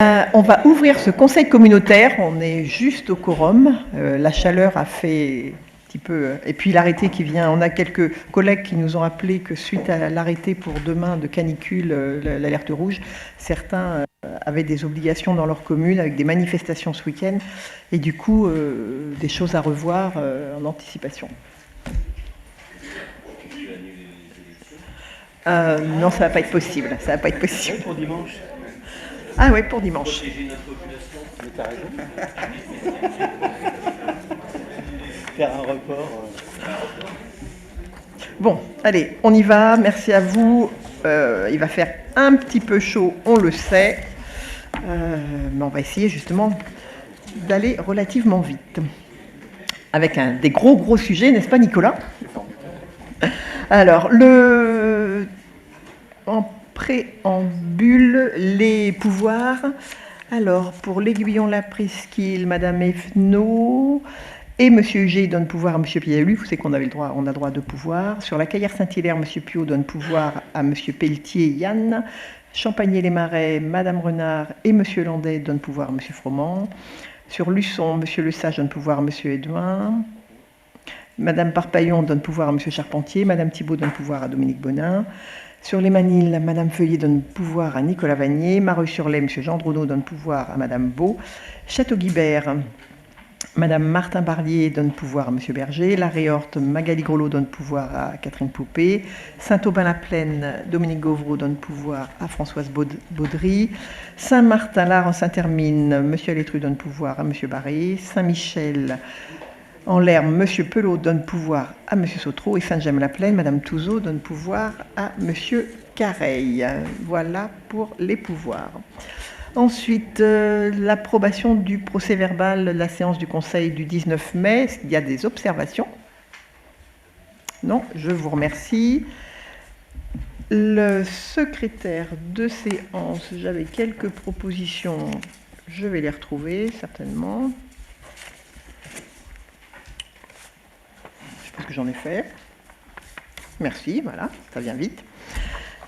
On va ouvrir ce conseil communautaire, on est juste au quorum, la chaleur a fait un petit peu, et puis l'arrêté qui vient, on a quelques collègues qui nous ont appelé que suite à l'arrêté pour demain de canicule, l'alerte rouge, certains avaient des obligations dans leur commune avec des manifestations ce week-end, et du coup des choses à revoir en anticipation. Non, ça va pas être possible, ça va pas être possible. Pour dimanche. Ah oui, pour dimanche. Protéger notre population. Mais t'as raison. Faire un report. Bon, allez, on y va. Merci à vous. Il va faire un petit peu chaud, on le sait. Mais on va essayer justement d'aller relativement vite. Avec des gros sujets, n'est-ce pas Nicolas? Alors, en préambule, les pouvoirs. Alors, pour l'Aiguillon la Presqu'île, Madame Efnaud et Monsieur Huget donne pouvoir à Monsieur Pialu. Vous savez qu'on a le droit de pouvoir. Sur la Caillère Saint-Hilaire, Monsieur Piot donne pouvoir à Monsieur Pelletier, Yann. Champagné-les-Marais, Madame Renard et Monsieur Landais donnent pouvoir à Monsieur Froment. Sur Luçon, Monsieur Lesage donne pouvoir à Monsieur Edouin. Madame Parpaillon donne pouvoir à Monsieur Charpentier. Madame Thibault donne pouvoir à Dominique Bonin. Sur les Manilles, Madame Feuillet donne pouvoir à Nicolas Vanier. Mareuil-sur-Lay, Monsieur Jean Dronot donne pouvoir à Madame Beau. Château-Guibert, Madame Martin Barlier donne pouvoir à Monsieur Berger. La Réorte, Magali Grelot donne pouvoir à Catherine Poupée. Saint-Aubin-la-Plaine, Dominique Gauvreau donne pouvoir à Françoise Baudry. Saint-Martin-Lard en Saint-Hermine, Monsieur Alétru donne pouvoir à Monsieur Barré. Saint-Michel en l'Herbe, Monsieur Pelot donne pouvoir à Monsieur Sautreau. Et Saint-James-la-Plaine, Madame Touzeau donne pouvoir à Monsieur Careil. Voilà pour les pouvoirs. Ensuite, l'approbation du procès-verbal de la séance du Conseil du 19 mai. Est-ce qu'il y a des observations? Non, je vous remercie. Le secrétaire de séance, j'avais quelques propositions. Je vais les retrouver, certainement. Je pense que j'en ai fait. Merci, voilà, ça vient vite.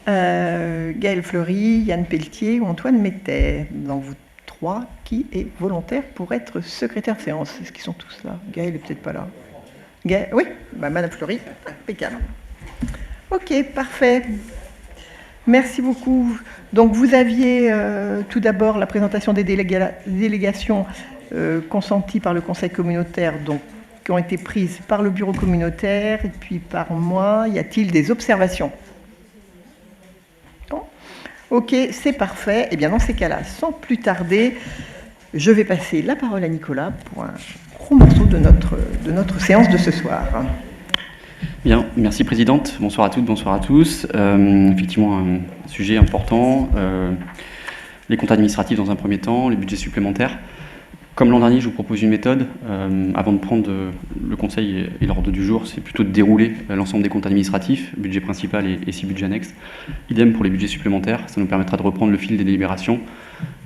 Gaël Fleury, Yann Pelletier ou Antoine Mettet. Dans vous trois, qui est volontaire pour être secrétaire de séance? Est-ce qu'ils sont tous là? Gaël n'est peut-être pas là. Oui, Madame Fleury, impeccable. Ok, parfait. Merci beaucoup. Donc vous aviez tout d'abord la présentation des délégations consenties par le Conseil communautaire, donc qui ont été prises par le bureau communautaire et puis par moi. Y a-t-il des observations? Bon. Ok, c'est parfait. Et bien dans ces cas-là, sans plus tarder, je vais passer la parole à Nicolas pour un gros morceau de notre séance de ce soir. Bien, merci Présidente. Bonsoir à toutes, bonsoir à tous. Effectivement, un sujet important. Les comptes administratifs dans un premier temps, les budgets supplémentaires. Comme l'an dernier, je vous propose une méthode. Avant de prendre le conseil et l'ordre du jour, c'est plutôt de dérouler l'ensemble des comptes administratifs, budget principal et 6 budgets annexes. Idem pour les budgets supplémentaires. Ça nous permettra de reprendre le fil des délibérations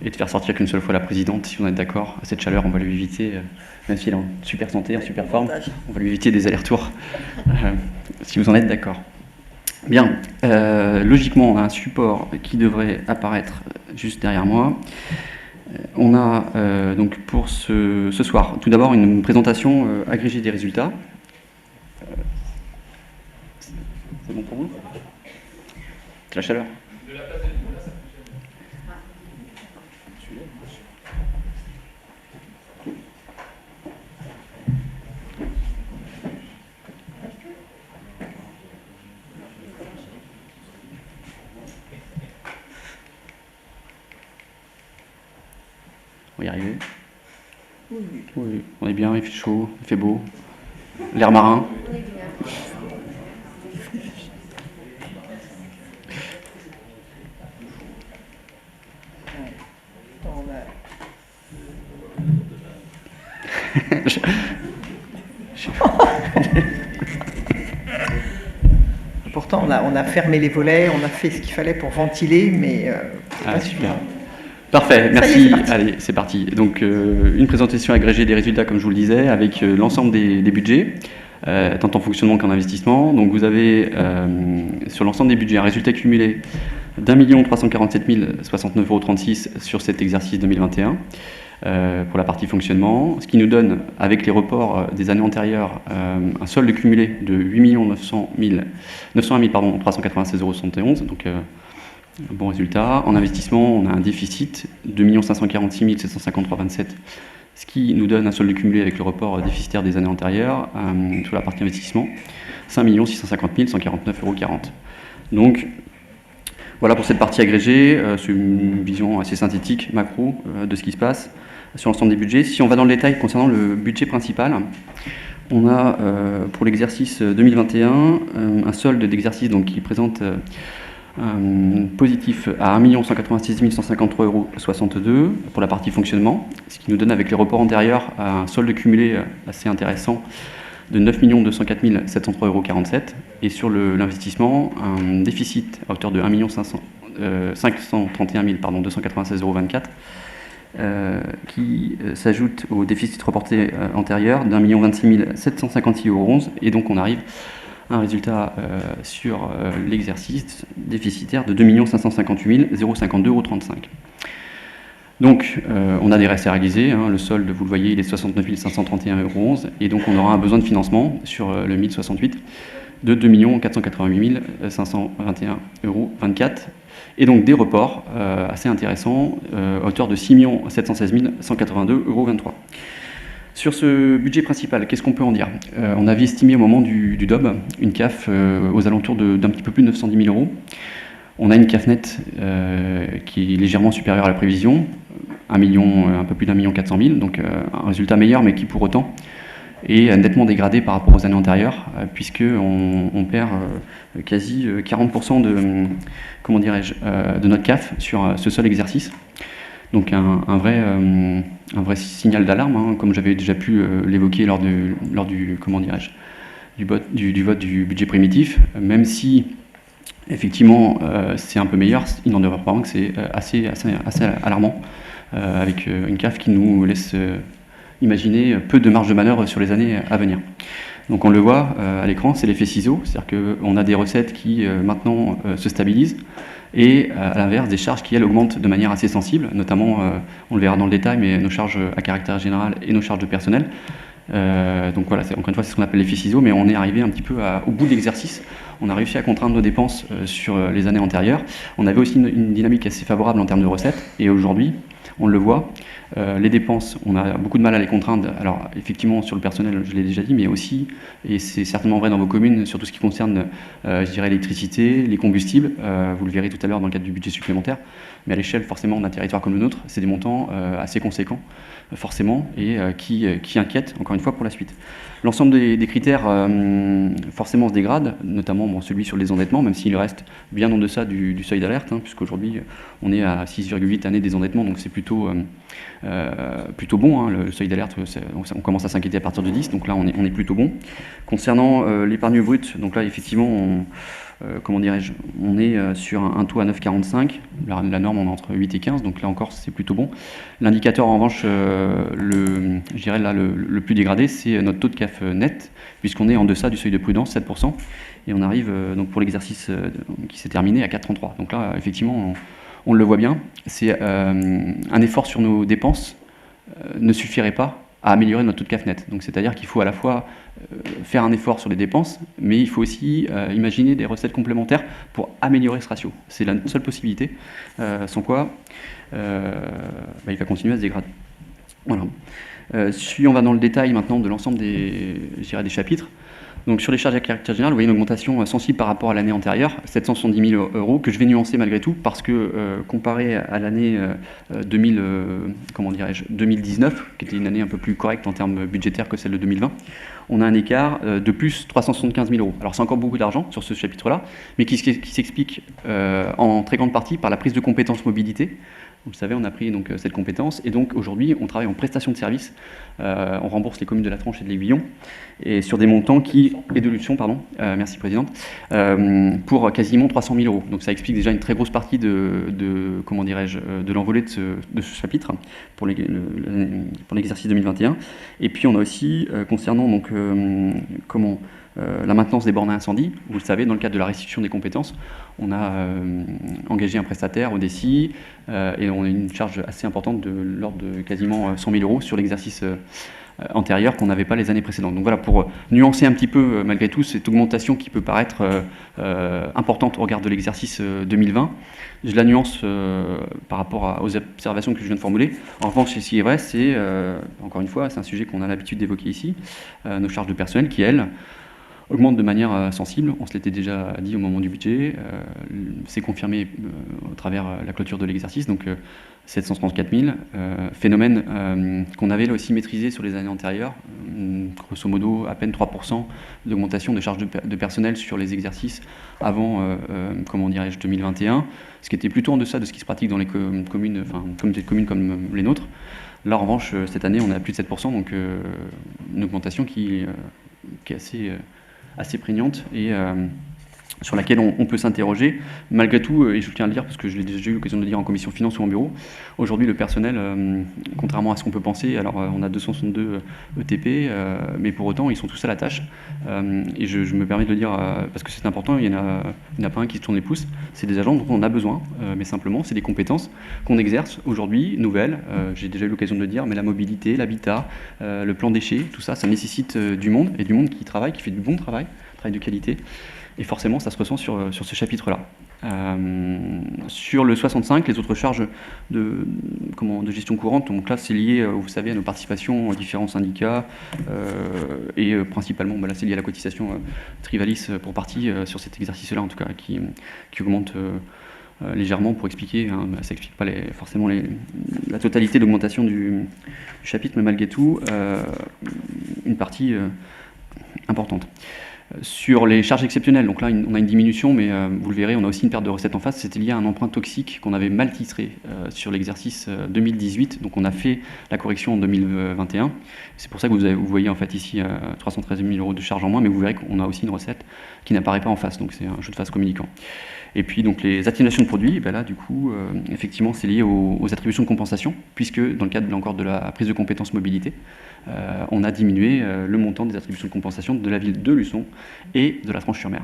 et de faire sortir qu'une seule fois la présidente, si on est d'accord. À cette chaleur, on va lui éviter, même si elle est en super santé, en super forme, on va lui éviter des allers-retours, si vous en êtes d'accord. Bien, logiquement, on a un support qui devrait apparaître juste derrière moi. On a donc pour ce soir, tout d'abord, une présentation agrégée des résultats. C'est bon pour vous? C'est la chaleur. On va y arriver. Oui, on est bien, il fait chaud, il fait beau. L'air marin. Pourtant, on a fermé les volets, on a fait ce qu'il fallait pour ventiler, mais c'est pas suffisant. Parfait, merci. Allez, c'est parti. Donc, une présentation agrégée des résultats, comme je vous le disais, avec l'ensemble des budgets, tant en fonctionnement qu'en investissement. Donc, vous avez sur l'ensemble des budgets un résultat cumulé d'1 347 069,36 € sur cet exercice 2021 pour la partie fonctionnement, ce qui nous donne, avec les reports des années antérieures, un solde cumulé de 8 901 396,71 €, donc un bon résultat. En investissement, on a un déficit de 2 546 753,27 €, ce qui nous donne un solde cumulé avec le report déficitaire des années antérieures sur la partie investissement, 5 650 149,40 €. Donc, voilà pour cette partie agrégée, c'est une vision assez synthétique, macro, de ce qui se passe sur l'ensemble des budgets. Si on va dans le détail concernant le budget principal, on a pour l'exercice 2021 un solde d'exercice qui présente positif à 1 196 153,62 € pour la partie fonctionnement, ce qui nous donne avec les reports antérieurs un solde cumulé assez intéressant de 9 204 703,47 €, et sur l'investissement, un déficit à hauteur de 1 531 296,24 €, qui s'ajoute au déficit reporté antérieur d'1 26 756,11 €, et donc on arrive à un résultat sur l'exercice déficitaire de 2 558 052,35 €. Donc, on a des restes à réaliser, le solde, vous le voyez, il est 69 531,11 €, et donc on aura un besoin de financement sur le 1068 de 2 488 521,24 €, et donc des reports assez intéressants à hauteur de 6 716 182,23 €. Sur ce budget principal, qu'est-ce qu'on peut en dire? On avait estimé au moment du DOB une CAF aux alentours d'un petit peu plus de 910 000 €. On a une CAF nette qui est légèrement supérieure à la prévision, un peu plus d'1 400 000 €, donc un résultat meilleur, mais qui pour autant est nettement dégradé par rapport aux années antérieures, puisqu'on perd quasi 40% de notre CAF sur ce seul exercice. Donc un vrai signal d'alarme, comme j'avais déjà pu l'évoquer lors du vote du budget primitif, même si effectivement c'est un peu meilleur, il n'en demeure pas moins que c'est assez alarmant, avec une CAF qui nous laisse imaginer peu de marge de manœuvre sur les années à venir. Donc on le voit à l'écran, c'est l'effet ciseau, c'est-à-dire qu'on a des recettes qui maintenant se stabilisent, et à l'inverse des charges qui, elles, augmentent de manière assez sensible, notamment, on le verra dans le détail, mais nos charges à caractère général et nos charges de personnel. Donc voilà, encore une fois, c'est ce qu'on appelle l'effet ciseau, mais on est arrivé un petit peu au bout de l'exercice. On a réussi à contraindre nos dépenses sur les années antérieures. On avait aussi une dynamique assez favorable en termes de recettes, et aujourd'hui, on le voit, les dépenses, on a beaucoup de mal à les contraindre. Alors effectivement, sur le personnel, je l'ai déjà dit, mais aussi, et c'est certainement vrai dans vos communes, sur tout ce qui concerne, l'électricité, les combustibles, vous le verrez tout à l'heure dans le cadre du budget supplémentaire, mais à l'échelle forcément d'un territoire comme le nôtre, c'est des montants assez conséquents, forcément, et qui inquiètent, encore une fois, pour la suite. L'ensemble des critères, forcément, se dégradent, notamment celui sur les endettements, même s'il reste bien en deçà du seuil d'alerte, puisqu'aujourd'hui, on est à 6,8 années des endettements, donc c'est plutôt bon, le seuil d'alerte, on commence à s'inquiéter à partir de 10, donc là, on est plutôt bon. Concernant l'épargne brute, donc là, effectivement, on est sur un taux à 9,45, la norme, on est entre 8 et 15, donc là encore, c'est plutôt bon. L'indicateur, en revanche, le plus dégradé, c'est notre taux de CAF net, puisqu'on est en deçà du seuil de prudence, 7%, et on arrive, donc pour l'exercice qui s'est terminé, à 4,33. Donc là, effectivement, on le voit bien, c'est un effort sur nos dépenses ne suffirait pas à améliorer notre taux de CAF net. Donc c'est-à-dire qu'il faut à la fois faire un effort sur les dépenses, mais il faut aussi imaginer des recettes complémentaires pour améliorer ce ratio. C'est la seule possibilité, sans quoi il va continuer à se dégrader. Voilà. Si on va dans le détail maintenant de l'ensemble des chapitres, donc sur les charges à caractère général, vous voyez une augmentation sensible par rapport à l'année antérieure, 770 000 €, que je vais nuancer malgré tout, parce que comparé à l'année 2019, qui était une année un peu plus correcte en termes budgétaires que celle de 2020, on a un écart de plus 375 000 €. Alors c'est encore beaucoup d'argent sur ce chapitre-là, mais qui s'explique en très grande partie par la prise de compétences mobilité. Vous le savez, on a pris donc cette compétence, et donc aujourd'hui on travaille en prestation de services, on rembourse les communes de la Tranche et de l'Aiguillon, et sur des montants et de Luçon, pardon, merci Présidente, pour quasiment 300 000 €. Donc ça explique déjà une très grosse partie de l'envolée de ce chapitre pour l'exercice 2021. Et puis on a aussi, concernant donc la maintenance des bornes à incendie. Vous le savez, dans le cadre de la restitution des compétences, on a engagé un prestataire au DSI et on a une charge assez importante de l'ordre de quasiment 100 000 € sur l'exercice antérieur qu'on n'avait pas les années précédentes. Donc voilà, pour nuancer un petit peu malgré tout cette augmentation qui peut paraître importante au regard de l'exercice 2020, je la nuance par rapport aux observations que je viens de formuler. En revanche, ce qui est vrai, c'est, encore une fois, c'est un sujet qu'on a l'habitude d'évoquer ici, nos charges de personnel qui, elles, augmentent de manière sensible. On se l'était déjà dit au moment du budget. C'est confirmé au travers la clôture de l'exercice, donc 734 000. Phénomène qu'on avait là aussi maîtrisé sur les années antérieures. Grosso modo, à peine 3% d'augmentation de charges de personnel sur les exercices avant, comment dirais-je, 2021, ce qui était plutôt en deçà de ce qui se pratique dans les communes, enfin, communautés de communes comme les nôtres. Là, en revanche, cette année, on est à plus de 7%, donc une augmentation qui est assez prégnante et sur laquelle on peut s'interroger. Malgré tout, et je tiens à le dire parce que je l'ai déjà eu l'occasion de le dire en commission finance ou en bureau, aujourd'hui le personnel, contrairement à ce qu'on peut penser, alors on a 262 ETP, mais pour autant ils sont tous à la tâche. Et je me permets de le dire parce que c'est important, il n'y en a pas un qui se tourne les pouces, c'est des agents dont on a besoin, mais simplement c'est des compétences qu'on exerce aujourd'hui, nouvelles, j'ai déjà eu l'occasion de le dire, mais la mobilité, l'habitat, le plan déchets, tout ça, ça nécessite du monde, et du monde qui travaille, qui fait du bon travail de qualité. Et forcément, ça se ressent sur ce chapitre-là. Sur le 65, les autres charges de gestion courante, donc là, c'est lié, vous savez, à nos participations aux différents syndicats, et principalement, là, c'est lié à la cotisation Trivalis pour partie, sur cet exercice-là, en tout cas, qui augmente légèrement pour expliquer, hein, ça n'explique pas forcément la totalité de l'augmentation du chapitre, mais malgré tout, une partie importante. Sur les charges exceptionnelles, donc là on a une diminution, mais vous le verrez, on a aussi une perte de recettes en face. C'était lié à un emprunt toxique qu'on avait mal titré sur l'exercice 2018, donc on a fait la correction en 2021. C'est pour ça que vous voyez en fait ici 313 000 € de charges en moins, mais vous verrez qu'on a aussi une recette qui n'apparaît pas en face, donc c'est un jeu de face communicant. Et puis donc les atténuations de produits, ben là du coup effectivement c'est lié aux attributions de compensation, puisque dans le cadre là encore de la prise de compétences mobilité, on a diminué le montant des attributions de compensation de la ville de Luçon et de la Franche-sur-Mer,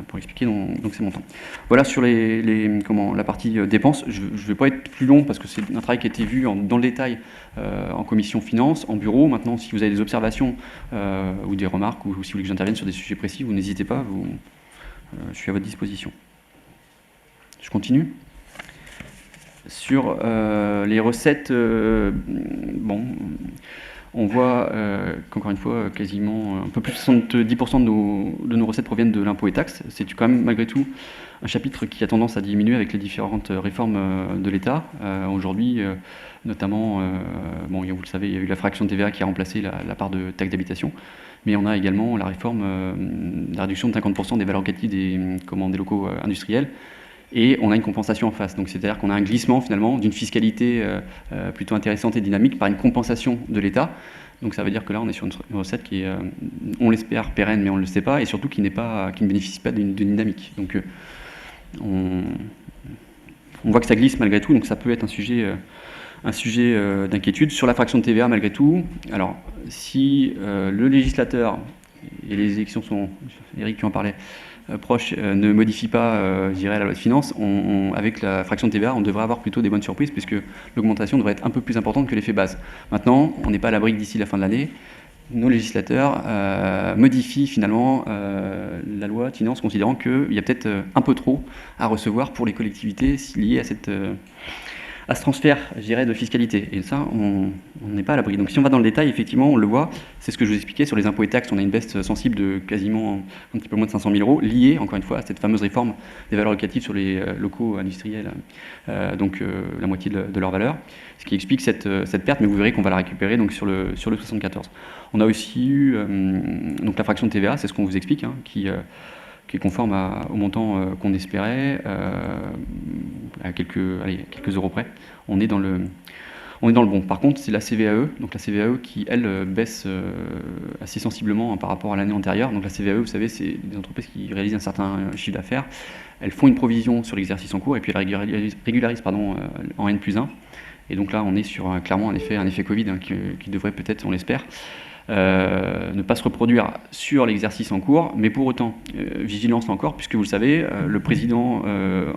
pour expliquer donc ces montants. Voilà sur la partie dépenses. Je ne vais pas être plus long parce que c'est un travail qui a été vu dans le détail en commission finance, en bureau. Maintenant, si vous avez des observations ou des remarques, ou si vous voulez que j'intervienne sur des sujets précis, vous n'hésitez pas, je suis à votre disposition. Je continue. Sur les recettes, on voit qu'encore une fois, quasiment un peu plus de 70% de nos recettes proviennent de l'impôt et taxes. C'est quand même malgré tout un chapitre qui a tendance à diminuer avec les différentes réformes de l'État. Aujourd'hui, notamment, vous le savez, il y a eu la fraction de TVA qui a remplacé la part de taxe d'habitation. Mais on a également la réforme, la réduction de 50% des valeurs locatives des locaux industriels. Et on a une compensation en face. Donc c'est-à-dire qu'on a un glissement finalement d'une fiscalité plutôt intéressante et dynamique par une compensation de l'État. Donc ça veut dire que là on est sur une recette qui est, on l'espère, pérenne, mais on ne le sait pas, et surtout qui ne bénéficie pas d'une dynamique. Donc on voit que ça glisse malgré tout, donc ça peut être un sujet d'inquiétude. Sur la fraction de TVA malgré tout, alors si le législateur, et les élections sont, Eric tu en parlais, proche ne modifie pas, je dirais, la loi de finances, avec la fraction de TVA, on devrait avoir plutôt des bonnes surprises puisque l'augmentation devrait être un peu plus importante que l'effet base. Maintenant, on n'est pas à l'abri que d'ici la fin de l'année, nos législateurs modifient finalement la loi de finances, considérant qu'il y a peut-être un peu trop à recevoir pour les collectivités liées à ce transfert, je dirais, de fiscalité. Et ça, on n'est pas à l'abri. Donc si on va dans le détail, effectivement, on le voit, c'est ce que je vous expliquais, sur les impôts et taxes, on a une baisse sensible de quasiment un petit peu moins de 500 000 € liée, encore une fois, à cette fameuse réforme des valeurs locatives sur les locaux industriels, donc la moitié de leur valeur, ce qui explique cette perte, mais vous verrez qu'on va la récupérer donc, sur le 74. On a aussi eu donc la fraction de TVA, c'est ce qu'on vous explique, hein, qui est conforme au montant qu'on espérait, à quelques euros près. On est dans le bon. Par contre, c'est la CVAE, donc la CVAE qui, elle, baisse assez sensiblement par rapport à l'année antérieure. Donc la CVAE, vous savez, c'est des entreprises qui réalisent un certain chiffre d'affaires. Elles font une provision sur l'exercice en cours et puis elles régularisent en N+1. Et donc là, on est sur clairement un effet Covid, hein, qui devrait peut-être, on l'espère, ne pas se reproduire sur l'exercice en cours, mais pour autant, vigilance là encore, puisque vous le savez, le président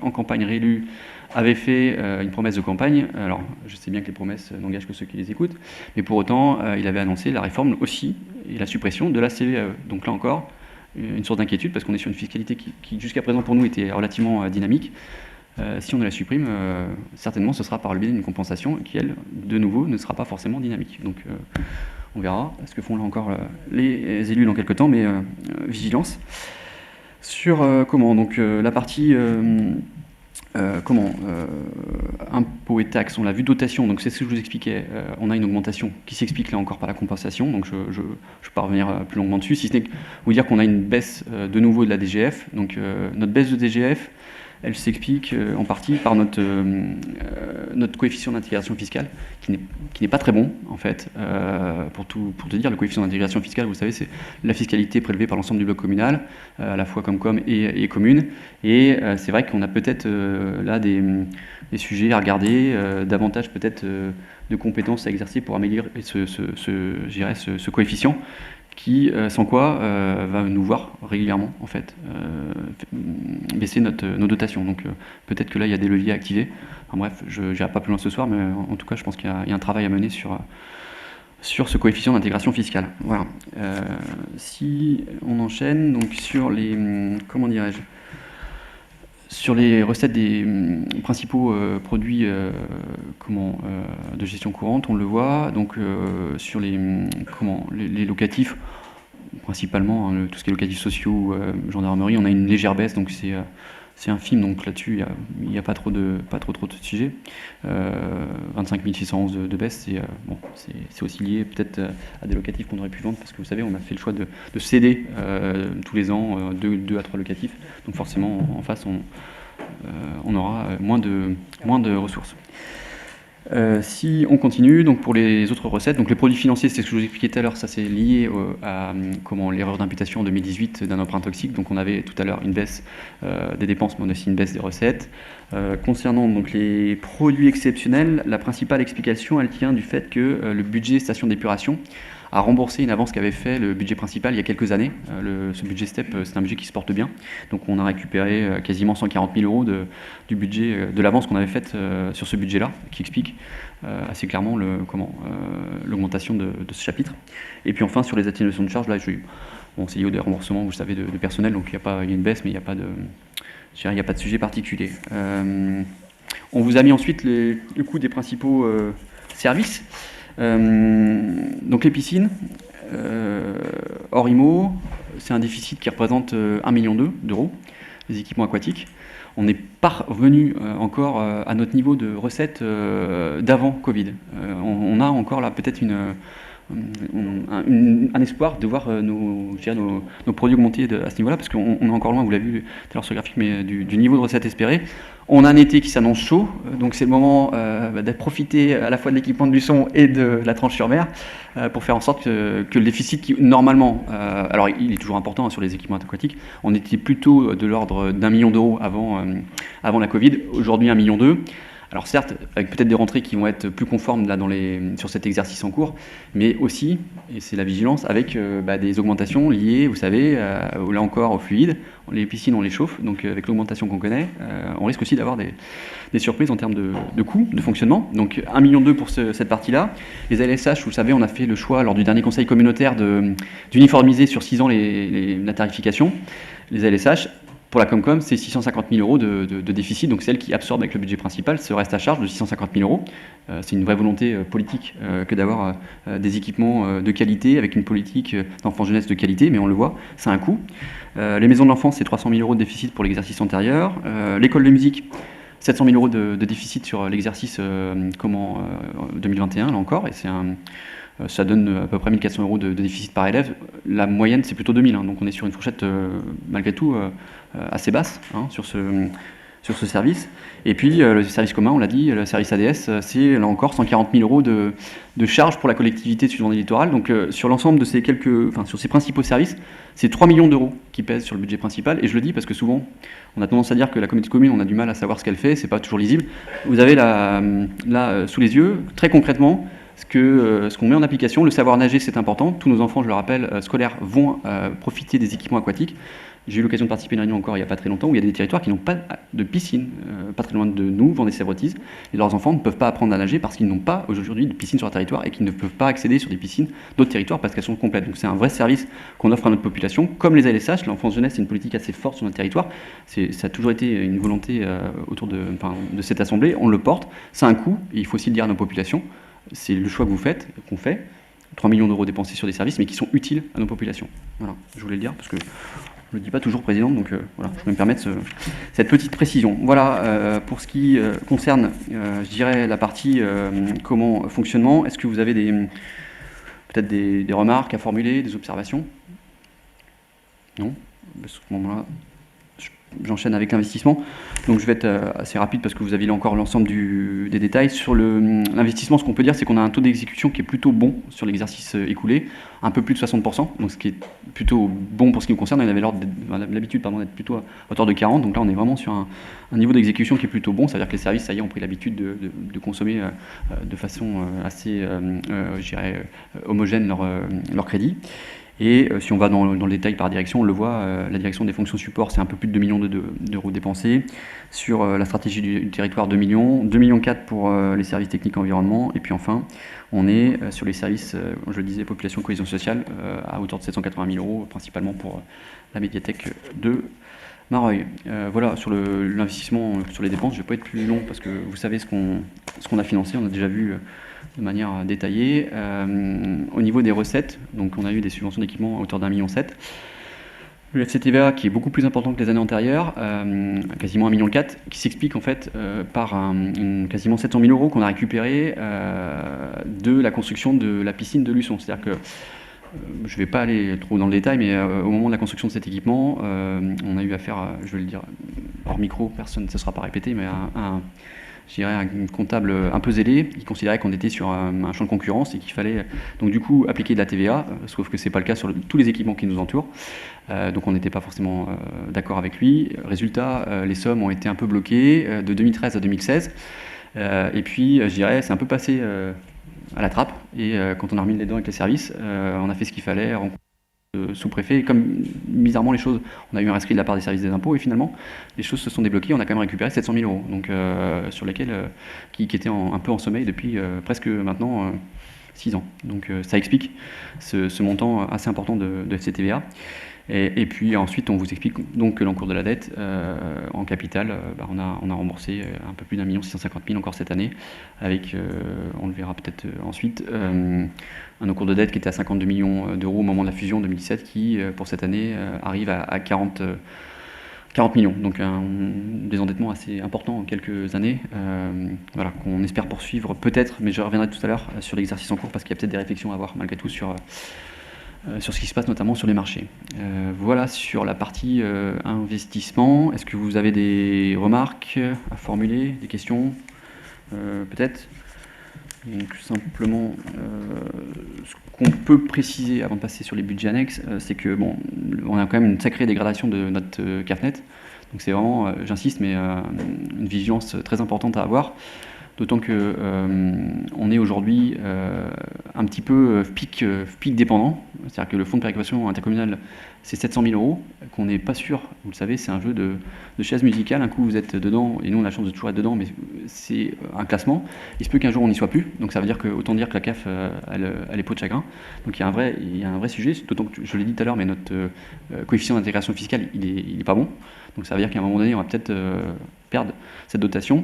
en campagne réélu avait fait une promesse de campagne. Alors, je sais bien que les promesses n'engagent que ceux qui les écoutent, mais pour autant, il avait annoncé la réforme aussi et la suppression de la CVAE. Donc là encore, une source d'inquiétude, parce qu'on est sur une fiscalité qui jusqu'à présent pour nous était relativement dynamique. Si on la supprime, certainement ce sera par le biais d'une compensation qui, elle, de nouveau, ne sera pas forcément dynamique. Donc on verra ce que font là encore les élus dans quelques temps, mais vigilance. Sur donc la partie impôts et taxes, on l'a vu, dotation, donc c'est ce que je vous expliquais, on a une augmentation qui s'explique là encore par la compensation, donc je ne vais pas revenir plus longuement dessus, si ce n'est que vous dire qu'on a une baisse de nouveau de la DGF, donc notre baisse de DGF, elle s'explique en partie par notre coefficient d'intégration fiscale, qui n'est pas très bon, en fait. Pour te dire, le coefficient d'intégration fiscale, vous savez, c'est la fiscalité prélevée par l'ensemble du bloc communal, à la fois Comcom et communes. Et c'est vrai qu'on a peut-être là des sujets à regarder, davantage peut-être de compétences à exercer pour améliorer ce coefficient, qui, sans quoi, va nous voir régulièrement, en fait, baisser nos dotations. Donc peut-être que là, il y a des leviers à activer. Enfin, bref, je n'irai pas plus loin ce soir, mais en tout cas, je pense qu'il y a un travail à mener sur ce coefficient d'intégration fiscale. Voilà. Si on enchaîne, donc sur les... comment dirais-je ? Sur les recettes des principaux produits de gestion courante, on le voit. Donc sur les locatifs, principalement tout ce qui est locatifs sociaux, gendarmerie, on a une légère baisse, donc c'est infime. Donc là-dessus, il n'y a pas trop de sujets. 25 611 de baisse, c'est aussi lié peut-être à des locatifs qu'on aurait pu vendre, parce que vous savez, on a fait le choix de céder tous les ans 2 à 3 locatifs. Donc forcément, en face, on aura moins de ressources. Si on continue, donc pour les autres recettes, donc les produits financiers, c'est ce que je vous expliquais tout à l'heure, ça c'est lié à l'erreur d'imputation en 2018 d'un emprunt toxique. Donc on avait tout à l'heure une baisse des dépenses, mais on a aussi une baisse des recettes. Concernant donc les produits exceptionnels, la principale explication, elle tient du fait que le budget station d'épuration a remboursé une avance qu'avait fait le budget principal il y a quelques années. Ce budget STEP, c'est un budget qui se porte bien. Donc on a récupéré quasiment 140 000 euros du budget, de l'avance qu'on avait faite sur ce budget-là, qui explique assez clairement l'augmentation de ce chapitre. Et puis enfin, sur les atténuations de charges, là, c'est lié au remboursement, vous savez, de personnel, donc il y a une baisse, mais il n'y a pas de sujet particulier. On vous a mis ensuite le coût des principaux services. Donc les piscines, hors IMO, c'est un déficit qui représente 1,2 million d'euros, les équipements aquatiques. On n'est pas revenu encore à notre niveau de recettes d'avant Covid. On a encore là peut-être un espoir de voir nos produits augmenter à ce niveau-là, parce qu'on est encore loin, vous l'avez vu tout à l'heure sur le graphique, mais du niveau de recettes espéré. On a un été qui s'annonce chaud, donc c'est le moment d'être profité à la fois de l'équipement de Luçon et de la Tranche-sur-Mer pour faire en sorte que le déficit qui, normalement, alors il est toujours important sur les équipements aquatiques, on était plutôt de l'ordre d'1 million d'euros avant la Covid, aujourd'hui 1,2 million. Alors certes, avec peut-être des rentrées qui vont être plus conformes là, sur cet exercice en cours, mais aussi, et c'est la vigilance, avec des augmentations liées, vous savez, là encore au fluide. Les piscines, on les chauffe, donc avec l'augmentation qu'on connaît, on risque aussi d'avoir des surprises en termes de coûts, de fonctionnement. Donc 1,2 million pour cette partie-là. Les ALSH, vous savez, on a fait le choix lors du dernier conseil communautaire d'uniformiser sur 6 ans la tarification. Les ALSH, pour la Comcom, c'est 650 000 euros de déficit, donc c'est elle qui absorbe avec le budget principal ce reste à charge de 650 000 euros. C'est une vraie volonté politique que d'avoir des équipements de qualité, avec une politique d'enfants-jeunesse de qualité, mais on le voit, c'est un coût. Les maisons de l'enfance, c'est 300 000 euros de déficit pour l'exercice antérieur. L'école de musique, 700 000 euros de déficit sur l'exercice 2021, là encore, et ça donne à peu près 1 400 euros de déficit par élève. La moyenne, c'est plutôt 2 000, donc on est sur une fourchette, malgré tout, assez basse sur ce service. Et puis, le service commun, on l'a dit, le service ADS, c'est là encore 140 000 euros de charges pour la collectivité de Sud-Vendée Littoral. Donc, sur l'ensemble de sur ces principaux services, c'est 3 millions d'euros qui pèsent sur le budget principal. Et je le dis parce que souvent, on a tendance à dire que la communauté de communes, on a du mal à savoir ce qu'elle fait, c'est pas toujours lisible. Vous avez là, sous les yeux, très concrètement, ce qu'on met en application. Le savoir nager, c'est important. Tous nos enfants, je le rappelle, scolaires vont profiter des équipements aquatiques. J'ai eu l'occasion de participer à une réunion encore il n'y a pas très longtemps où il y a des territoires qui n'ont pas de piscine, pas très loin de nous, Vendée-Sèvres-Authise, et leurs enfants ne peuvent pas apprendre à nager parce qu'ils n'ont pas aujourd'hui de piscine sur leur territoire et qu'ils ne peuvent pas accéder sur des piscines d'autres territoires parce qu'elles sont complètes. Donc c'est un vrai service qu'on offre à notre population. Comme les ALSH, l'enfance jeunesse, c'est une politique assez forte sur notre territoire. Ça a toujours été une volonté autour de cette assemblée. On le porte, c'est un coût et il faut aussi le dire à nos populations. C'est le choix que vous faites, qu'on fait. 3 millions d'euros dépensés sur des services, mais qui sont utiles à nos populations. Voilà, je voulais le dire parce que je ne le dis pas toujours, Président, donc voilà, je vais me permettre cette petite précision. Voilà, pour ce qui concerne, je dirais, la partie comment fonctionnement, est-ce que vous avez peut-être des remarques à formuler, des observations? Non? À ce moment-là, j'enchaîne avec l'investissement. Donc je vais être assez rapide parce que vous avez là encore l'ensemble des détails. Sur l'investissement, ce qu'on peut dire, c'est qu'on a un taux d'exécution qui est plutôt bon sur l'exercice écoulé, un peu plus de 60%, donc ce qui est plutôt bon pour ce qui nous concerne. On avait l'habitude d'être plutôt à hauteur de 40%, donc là on est vraiment sur un niveau d'exécution qui est plutôt bon. Ça veut dire que les services, ça y est, ont pris l'habitude de consommer de façon assez, je dirais, homogène leur crédit. Et si on va dans le détail par direction, on le voit, la direction des fonctions support, c'est un peu plus de 2 millions d'euros dépensés. Sur la stratégie du territoire, 2 millions. 2,4 millions pour les services techniques environnement. Et puis enfin, on est sur les services, je le disais, population cohésion sociale, à hauteur de 780 000 euros, principalement pour la médiathèque de Mareuil. Voilà, sur l'investissement, sur les dépenses, je ne vais pas être plus long parce que vous savez ce qu'on a financé, on a déjà vu de manière détaillée. Au niveau des recettes, donc on a eu des subventions d'équipement à hauteur d'1,7 million. Le FCTVA qui est beaucoup plus important que les années antérieures, quasiment 1,4 million, qui s'explique en fait par quasiment 700 000 euros qu'on a récupéré de la construction de la piscine de Luçon. C'est-à-dire que je ne vais pas aller trop dans le détail, mais au moment de la construction de cet équipement, on a eu affaire, je vais le dire hors micro, personne ne se sera pas répété, mais je dirais un comptable un peu zélé, qui considérait qu'on était sur un champ de concurrence et qu'il fallait donc du coup appliquer de la TVA, sauf que ce n'est pas le cas sur tous les équipements qui nous entourent. Donc on n'était pas forcément d'accord avec lui. Résultat, les sommes ont été un peu bloquées de 2013 à 2016. Et puis, je dirais, c'est un peu passé à la trappe. Et quand on a remis les dents avec les services, on a fait ce qu'il fallait, sous-préfet, et comme bizarrement les choses, on a eu un rescrit de la part des services des impôts et finalement les choses se sont débloquées, on a quand même récupéré 700 000 euros, donc sur lesquels qui étaient un peu en sommeil depuis presque maintenant 6 ans. Donc ça explique ce montant assez important de FCTVA. Et puis ensuite, on vous explique donc que l'encours de la dette en capital, on a remboursé un peu plus d'1 650 000 encore cette année, avec, on le verra peut-être ensuite, un encours de dette qui était à 52 millions d'euros au moment de la fusion en 2017, qui pour cette année arrive à 40 millions, donc un désendettement assez important en quelques années, voilà, qu'on espère poursuivre peut-être, mais je reviendrai tout à l'heure sur l'exercice en cours parce qu'il y a peut-être des réflexions à avoir malgré tout sur ce qui se passe notamment sur les marchés. Voilà sur la partie investissement. Est-ce que vous avez des remarques à formuler, des questions peut-être? Donc simplement, ce qu'on peut préciser avant de passer sur les budgets annexes, c'est que bon, on a quand même une sacrée dégradation de notre CAFNet. Donc c'est vraiment, j'insiste, mais une vigilance très importante à avoir. D'autant que on est aujourd'hui un petit peu pic dépendant, c'est-à-dire que le fonds de péréquation intercommunal, c'est 700 000 euros, qu'on n'est pas sûr, vous le savez, c'est un jeu de chaises musicales, un coup vous êtes dedans, et nous on a la chance de toujours être dedans, mais c'est un classement, il se peut qu'un jour on n'y soit plus, donc ça veut dire que, autant dire que la CAF, elle est peau de chagrin, donc il y a un vrai sujet, d'autant que, je l'ai dit tout à l'heure, mais notre coefficient d'intégration fiscale, il est pas bon, donc ça veut dire qu'à un moment donné, on va peut-être perdre cette dotation.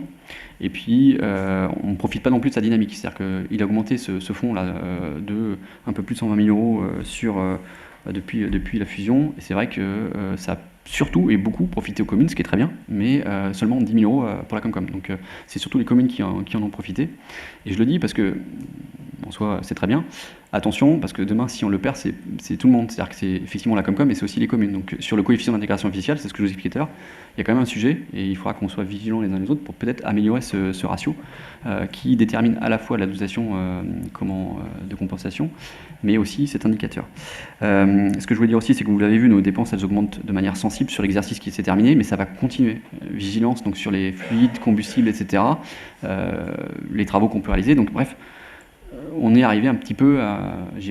Et puis, on ne profite pas non plus de sa dynamique. C'est-à-dire qu'il a augmenté ce fonds-là de un peu plus de 120 000 euros depuis la fusion. Et c'est vrai que ça a surtout et beaucoup profité aux communes, ce qui est très bien, mais seulement 10 000 euros pour la Comcom. Donc c'est surtout les communes qui en ont profité. Et je le dis parce que, en soi, c'est très bien. Attention, parce que demain, si on le perd, c'est tout le monde. C'est-à-dire que c'est effectivement la Comcom, mais c'est aussi les communes. Donc sur le coefficient d'intégration fiscale, c'est ce que je vous expliquais tout à l'heure, il y a quand même un sujet, et il faudra qu'on soit vigilants les uns les autres pour peut-être améliorer ce ratio qui détermine à la fois la dotation de compensation, mais aussi cet indicateur. Ce que je voulais dire aussi, c'est que vous l'avez vu, nos dépenses, elles augmentent de manière sensible sur l'exercice qui s'est terminé, mais ça va continuer. Vigilance donc sur les fluides, combustibles, etc., les travaux qu'on peut réaliser. Donc bref, on est arrivé un petit peu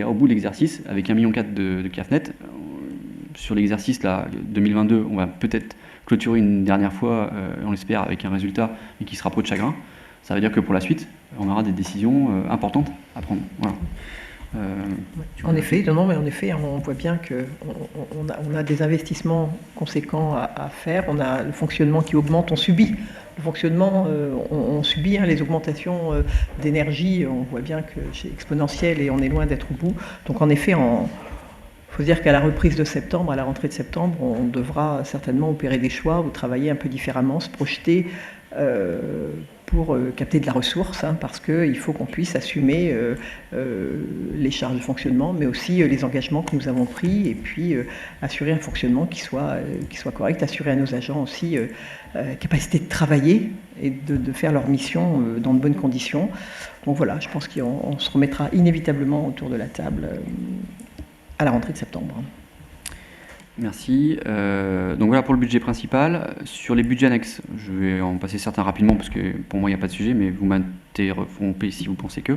au bout de l'exercice avec 1,4 million de CAFNet. Sur l'exercice là, 2022, on va peut-être clôturer une dernière fois, on l'espère, avec un résultat qui sera peau de chagrin. Ça veut dire que pour la suite, on aura des décisions importantes à prendre. Voilà. En effet, on voit bien qu'on a des investissements conséquents à faire. On a le fonctionnement qui augmente, on subit. Le fonctionnement, on subit les augmentations d'énergie. On voit bien que c'est exponentiel et on est loin d'être au bout. Donc en effet, il faut dire qu'à la reprise de septembre, à la rentrée de septembre, on devra certainement opérer des choix ou travailler un peu différemment, se projeter pour capter de la ressource, parce qu'il faut qu'on puisse assumer les charges de fonctionnement, mais aussi les engagements que nous avons pris, et puis assurer un fonctionnement qui soit correct, assurer à nos agents aussi capacité de travailler et de faire leur mission dans de bonnes conditions. Donc voilà, je pense qu'on se remettra inévitablement autour de la table à la rentrée de septembre. Merci. Donc voilà pour le budget principal. Sur les budgets annexes, je vais en passer certains rapidement parce que pour moi il n'y a pas de sujet, mais vous m'interrompez si vous pensez que.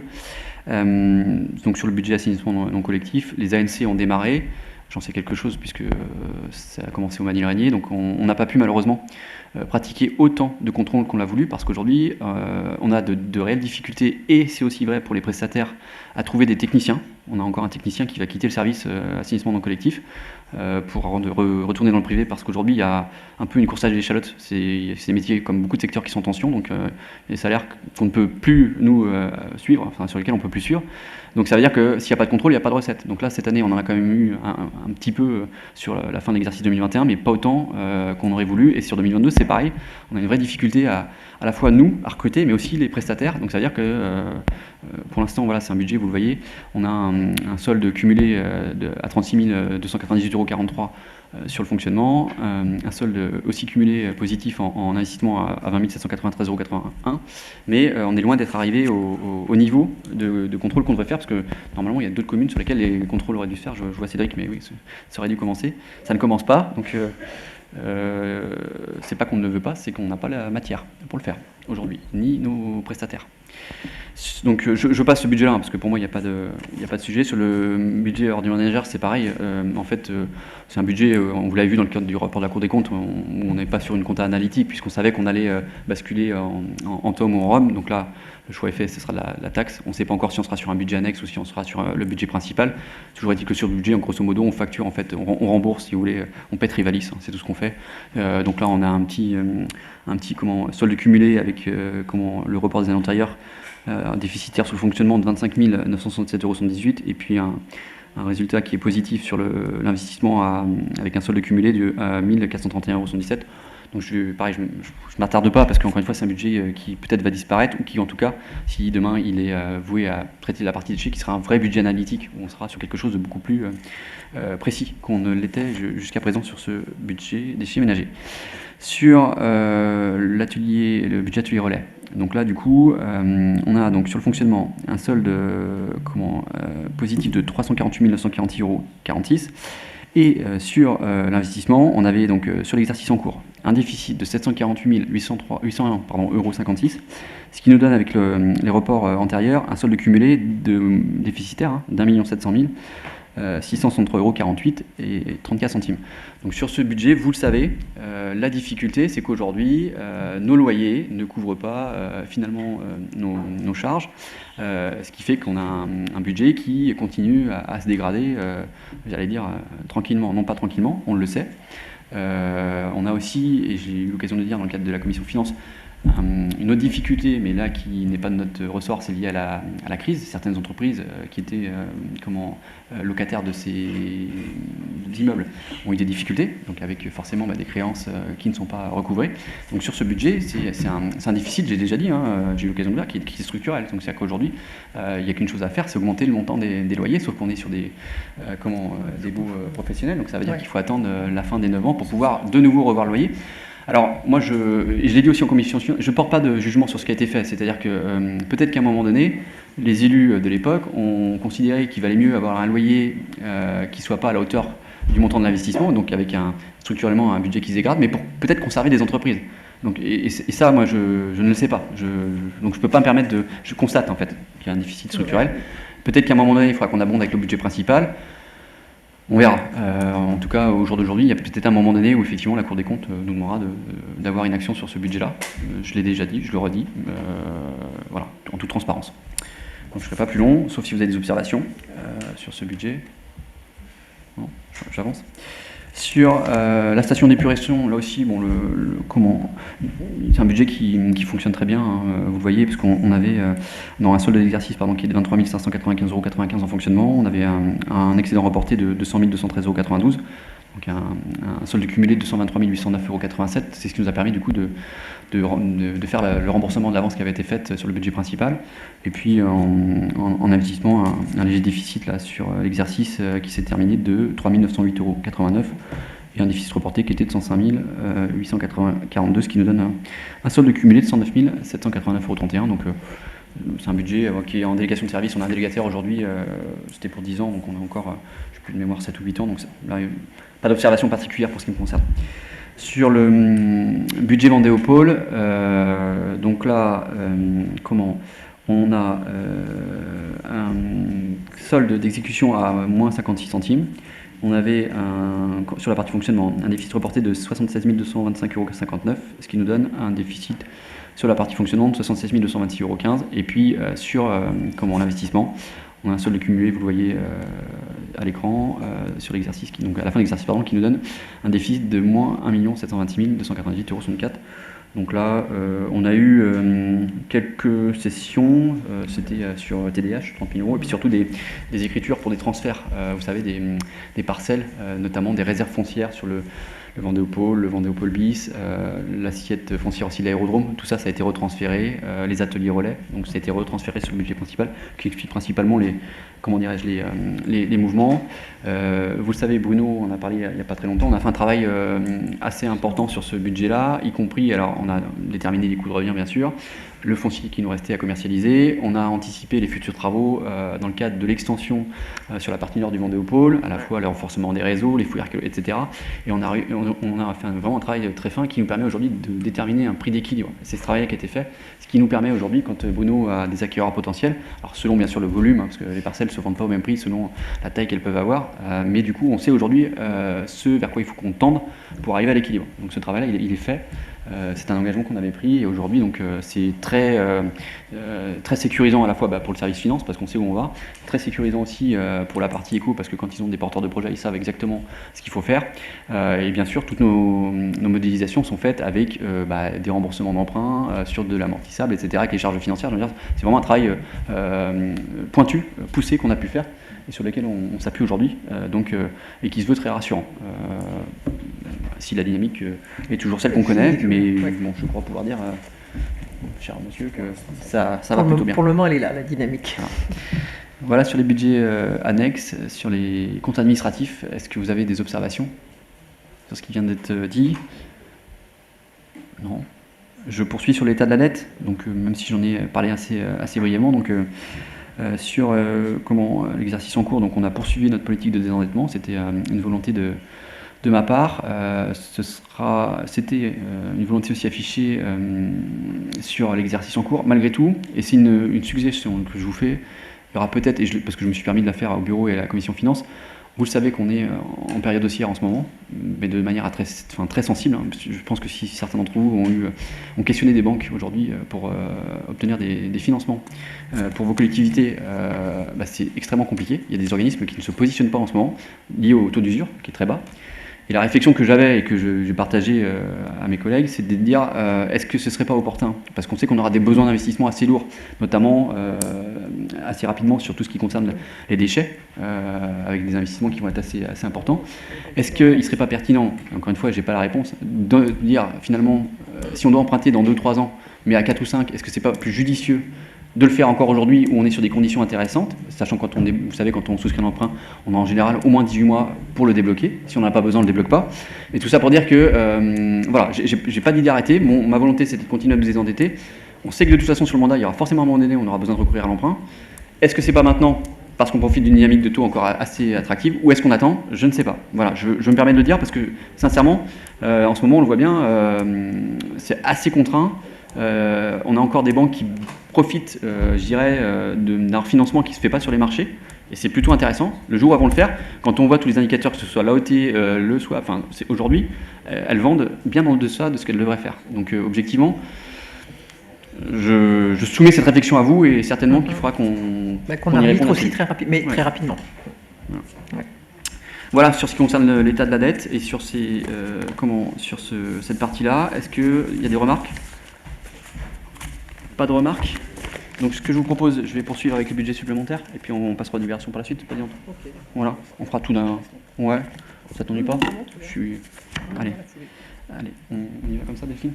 Donc sur le budget assainissement non collectif, les ANC ont démarré. J'en sais quelque chose puisque ça a commencé au Manille-Régnier, donc on n'a pas pu malheureusement pratiquer autant de contrôles qu'on l'a voulu parce qu'aujourd'hui on a de réelles difficultés, et c'est aussi vrai pour les prestataires, à trouver des techniciens. On a encore un technicien qui va quitter le service assainissement non collectif pour retourner dans le privé, parce qu'aujourd'hui il y a un peu une course à l'échalote. C'est des métiers comme beaucoup de secteurs qui sont en tension, donc des salaires qu'on ne peut plus nous suivre, enfin sur lesquels on ne peut plus suivre. Donc ça veut dire que s'il n'y a pas de contrôle, il n'y a pas de recette. Donc là, cette année, on en a quand même eu un petit peu sur la fin de l'exercice 2021, mais pas autant qu'on aurait voulu. Et sur 2022, c'est pareil. On a une vraie difficulté à la fois nous, à recruter, mais aussi les prestataires. Donc ça veut dire que pour l'instant, voilà, c'est un budget, vous le voyez. On a un solde cumulé à 36 298,43 € sur le fonctionnement, un solde aussi cumulé positif en investissement à 20 793,81 €, mais on est loin d'être arrivé au niveau de contrôle qu'on devrait faire, parce que normalement il y a d'autres communes sur lesquelles les contrôles auraient dû se faire. Je vois Cédric, mais oui, ça aurait dû commencer. Ça ne commence pas, donc c'est pas qu'on ne le veut pas, c'est qu'on n'a pas la matière pour le faire aujourd'hui, ni nos prestataires. Donc je passe ce budget-là, parce que pour moi il n'y a pas de sujet. Sur le budget hors du manager, c'est pareil. En fait, c'est un budget, on vous l'avez vu dans le cadre du rapport de la Cour des comptes, où on n'est pas sur une compta analytique, puisqu'on savait qu'on allait basculer en tome ou en ROM. Donc là, le choix est fait, ce sera la taxe. On ne sait pas encore si on sera sur un budget annexe ou si on sera sur le budget principal. Toujours est-il que sur le budget, grosso modo, on facture, en fait, on rembourse, si vous voulez, on paie Rivalis, c'est tout ce qu'on fait. Donc là, on a un petit solde cumulé avec le report des années antérieures, déficitaire sous le fonctionnement de 25 967,78 €, et puis un résultat qui est positif sur l'investissement avec un solde cumulé de 1431,77 €. Donc je m'attarde pas, parce qu'encore une fois c'est un budget qui peut-être va disparaître, ou qui en tout cas, si demain il est voué à traiter la partie déchets, qui sera un vrai budget analytique, où on sera sur quelque chose de beaucoup plus précis qu'on ne l'était jusqu'à présent sur ce budget déchets ménagers. Sur le budget atelier relais, donc là du coup on a donc sur le fonctionnement un solde positif de 348 946,46 €, et sur l'investissement, on avait donc sur l'exercice en cours un déficit de 748 801,56 €, ce qui nous donne, avec les reports antérieurs, un solde cumulé déficitaire d'1 700 000 663,48 € et 34 centimes. Donc sur ce budget, vous le savez, la difficulté, c'est qu'aujourd'hui, nos loyers ne couvrent pas finalement nos charges, ce qui fait qu'on a un budget qui continue à se dégrader, j'allais dire tranquillement, non pas tranquillement, on le sait. On a aussi, et j'ai eu l'occasion de le dire dans le cadre de la commission finances, une autre difficulté, mais là qui n'est pas de notre ressort, c'est lié à la crise. Certaines entreprises qui étaient locataires de ces immeubles ont eu des difficultés, donc avec forcément des créances qui ne sont pas recouvrées. Donc sur ce budget, c'est un déficit, j'ai déjà dit, j'ai eu l'occasion de le dire, qui est structurel. Donc c'est-à-dire qu'aujourd'hui, il n'y a qu'une chose à faire, c'est augmenter le montant des loyers, sauf qu'on est sur des baux professionnels. Donc ça veut dire qu'il faut attendre la fin des 9 ans pour pouvoir de nouveau revoir le loyer. Alors, moi, je l'ai dit aussi en commission, je ne porte pas de jugement sur ce qui a été fait. C'est-à-dire que peut-être qu'à un moment donné, les élus de l'époque ont considéré qu'il valait mieux avoir un loyer qui ne soit pas à la hauteur du montant de l'investissement, donc avec structurellement un budget qui se dégrade, mais pour peut-être conserver des entreprises. Donc, et ça, moi, je ne le sais pas. Donc je ne peux pas me permettre de... Je constate en fait qu'il y a un déficit structurel. Peut-être qu'à un moment donné, il faudra qu'on abonde avec le budget principal. On verra. En tout cas, au jour d'aujourd'hui, il y a peut-être un moment donné où effectivement la Cour des comptes nous demandera d'avoir une action sur ce budget-là. Je l'ai déjà dit, je le redis. Voilà, en toute transparence. Donc je ne serai pas plus long, sauf si vous avez des observations sur ce budget. Non, j'avance. Sur la station d'épuration, là aussi, bon, c'est un budget qui fonctionne très bien, hein, vous le voyez, parce qu'on avait, dans un solde d'exercice qui est de 23 595,95 € en fonctionnement, on avait un excédent reporté de 200 213,92 €, donc un solde cumulé de 223 809,87 €. C'est ce qui nous a permis du coup de faire le remboursement de l'avance qui avait été faite sur le budget principal. Et puis en investissement, un léger déficit là, sur l'exercice qui s'est terminé de 3 908,89 € et un déficit reporté qui était de 105 842 €, ce qui nous donne un solde cumulé de 109 789,31 €. Donc c'est un budget qui est en délégation de service. On a un délégataire aujourd'hui, c'était pour 10 ans, donc on a encore, je n'ai plus de mémoire, 7 ou 8 ans, donc là, pas d'observation particulière pour ce qui me concerne. Sur le budget Vendée-au-Pôle, donc là, on a un solde d'exécution à moins 56 centimes. On avait, sur la partie fonctionnement, un déficit reporté de 76 225,59 €, ce qui nous donne un déficit sur la partie fonctionnement de 76 226,15 €. Et puis, sur l'investissement, on a un solde cumulé, vous le voyez à l'écran, sur l'exercice, donc à la fin de l'exercice, qui nous donne un déficit de moins 1 726 298,64 €. Donc là, on a eu quelques sessions, c'était sur TDH, 30 000 €, et puis surtout des écritures pour des transferts, vous savez, des parcelles, notamment des réserves foncières sur le Vendée-au-Pôle, le Vendée-au-Pôle bis, l'assiette foncière aussi de l'aérodrome, tout ça, ça a été retransféré, les ateliers relais, donc ça a été retransféré sur le budget principal, qui explique principalement les mouvements. Vous le savez, Bruno, on en a parlé il n'y a pas très longtemps, on a fait un travail assez important sur ce budget-là, y compris, alors on a déterminé les coûts de revient bien sûr, le foncier qui nous restait à commercialiser, on a anticipé les futurs travaux dans le cadre de l'extension sur la partie nord du Vendée-au-Pôle, à la fois le renforcement des réseaux, les fouilles archéologiques, etc. Et on a fait vraiment un travail très fin qui nous permet aujourd'hui de déterminer un prix d'équilibre. C'est ce travail qui a été fait, ce qui nous permet aujourd'hui, quand Bruno a des acquéreurs potentiels, alors selon bien sûr le volume, parce que les parcelles ne se vendent pas au même prix selon la taille qu'elles peuvent avoir, mais du coup on sait aujourd'hui ce vers quoi il faut qu'on tende pour arriver à l'équilibre. Donc ce travail-là, il est fait. C'est un engagement qu'on avait pris et aujourd'hui donc c'est très sécurisant à la fois pour le service finance parce qu'on sait où on va, très sécurisant aussi pour la partie éco parce que quand ils ont des porteurs de projets ils savent exactement ce qu'il faut faire et bien sûr toutes nos modélisations sont faites avec des remboursements d'emprunts sur de l'amortissable, etc., avec les charges financières. C'est vraiment un travail pointu, poussé qu'on a pu faire et sur lequel on s'appuie aujourd'hui et qui se veut très rassurant. Si la dynamique est toujours celle qu'on connaît, mais bon, je crois pouvoir dire, cher monsieur, que ça va plutôt bien. Pour le moment, elle est là, la dynamique. Voilà sur les budgets annexes, sur les comptes administratifs, est-ce que vous avez des observations sur ce qui vient d'être dit? Non. Je poursuis sur l'état de la dette, donc même si j'en ai parlé assez brièvement, donc sur l'exercice en cours, donc on a poursuivi notre politique de désendettement, c'était une volonté de ma part, c'était une volonté aussi affichée sur l'exercice en cours. Malgré tout, et c'est une suggestion que je vous fais, il y aura peut-être, parce que je me suis permis de la faire au bureau et à la commission finance, vous le savez qu'on est en période haussière en ce moment, mais de manière très sensible. Je pense que si certains d'entre vous ont questionné des banques aujourd'hui pour obtenir des financements pour vos collectivités, c'est extrêmement compliqué. Il y a des organismes qui ne se positionnent pas en ce moment, liés au taux d'usure, qui est très bas. Et la réflexion que j'avais et que j'ai partagée à mes collègues, c'est de dire est-ce que ce ne serait pas opportun, parce qu'on sait qu'on aura des besoins d'investissement assez lourds, notamment assez rapidement sur tout ce qui concerne les déchets, avec des investissements qui vont être assez importants. Est-ce qu'il ne serait pas pertinent, encore une fois, je n'ai pas la réponse, de dire finalement, si on doit emprunter dans 2-3 ans, mais à 4 ou 5, est-ce que ce n'est pas plus judicieux de le faire encore aujourd'hui où on est sur des conditions intéressantes, sachant quand vous savez, quand on souscrit un emprunt, on a en général au moins 18 mois pour le débloquer. Si on n'a pas besoin, on ne le débloque pas. Et tout ça pour dire que, voilà, j'ai pas d'idée arrêtée. Ma volonté, c'est de continuer à nous désendetter. On sait que de toute façon, sur le mandat, il y aura forcément un moment donné où on aura besoin de recourir à l'emprunt. Est-ce que c'est pas maintenant? parce qu'on profite d'une dynamique de taux encore assez attractive, ou est-ce qu'on attend? Je ne sais pas. Voilà, je me permets de le dire parce que, sincèrement, en ce moment, on le voit bien, c'est assez contraint. On a encore des banques qui profitent, je dirais, d'un refinancement qui ne se fait pas sur les marchés, et c'est plutôt intéressant. Le jour où elles vont le faire, quand on voit tous les indicateurs, que ce soit l'AOT, le swap, enfin, aujourd'hui, elles vendent bien en deçà de ce qu'elles devraient faire. Donc, objectivement, je soumets cette réflexion à vous, et certainement qu'il faudra qu'on y arbitre réponde aussi très rapidement. Voilà sur ce qui concerne l'état de la dette et sur cette partie-là. Est-ce qu'il y a des remarques? Pas de remarques? Donc ce que je vous propose, je vais poursuivre avec le budget supplémentaire et puis on passera aux diversions par la suite. Okay. Voilà, on fera tout d'un. Ouais, ça t'ennuie pas? Allez, on y va comme ça, Delphine.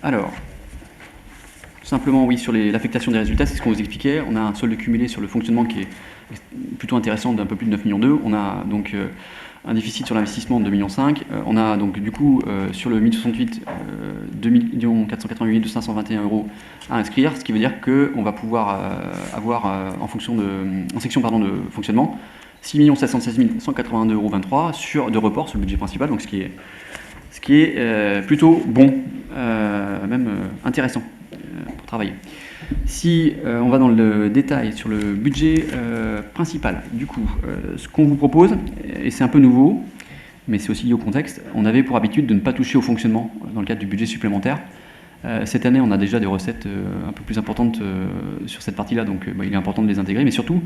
Alors, simplement, oui, sur l'affectation des résultats, c'est ce qu'on vous expliquait. On a un solde cumulé sur le fonctionnement qui est plutôt intéressant, d'un peu plus de 9,2 millions. On a donc un déficit sur l'investissement de 2,5 millions. On a donc du coup sur le 1068, 2 488 521 € à inscrire, ce qui veut dire qu'on va pouvoir avoir en section de fonctionnement 6 716 182,23 € de report sur le budget principal, donc ce qui est plutôt bon, même intéressant pour travailler. Si on va dans le détail sur le budget principal, du coup, ce qu'on vous propose, et c'est un peu nouveau, mais c'est aussi lié au contexte, on avait pour habitude de ne pas toucher au fonctionnement dans le cadre du budget supplémentaire. Cette année, on a déjà des recettes un peu plus importantes sur cette partie-là, donc il est important de les intégrer, mais surtout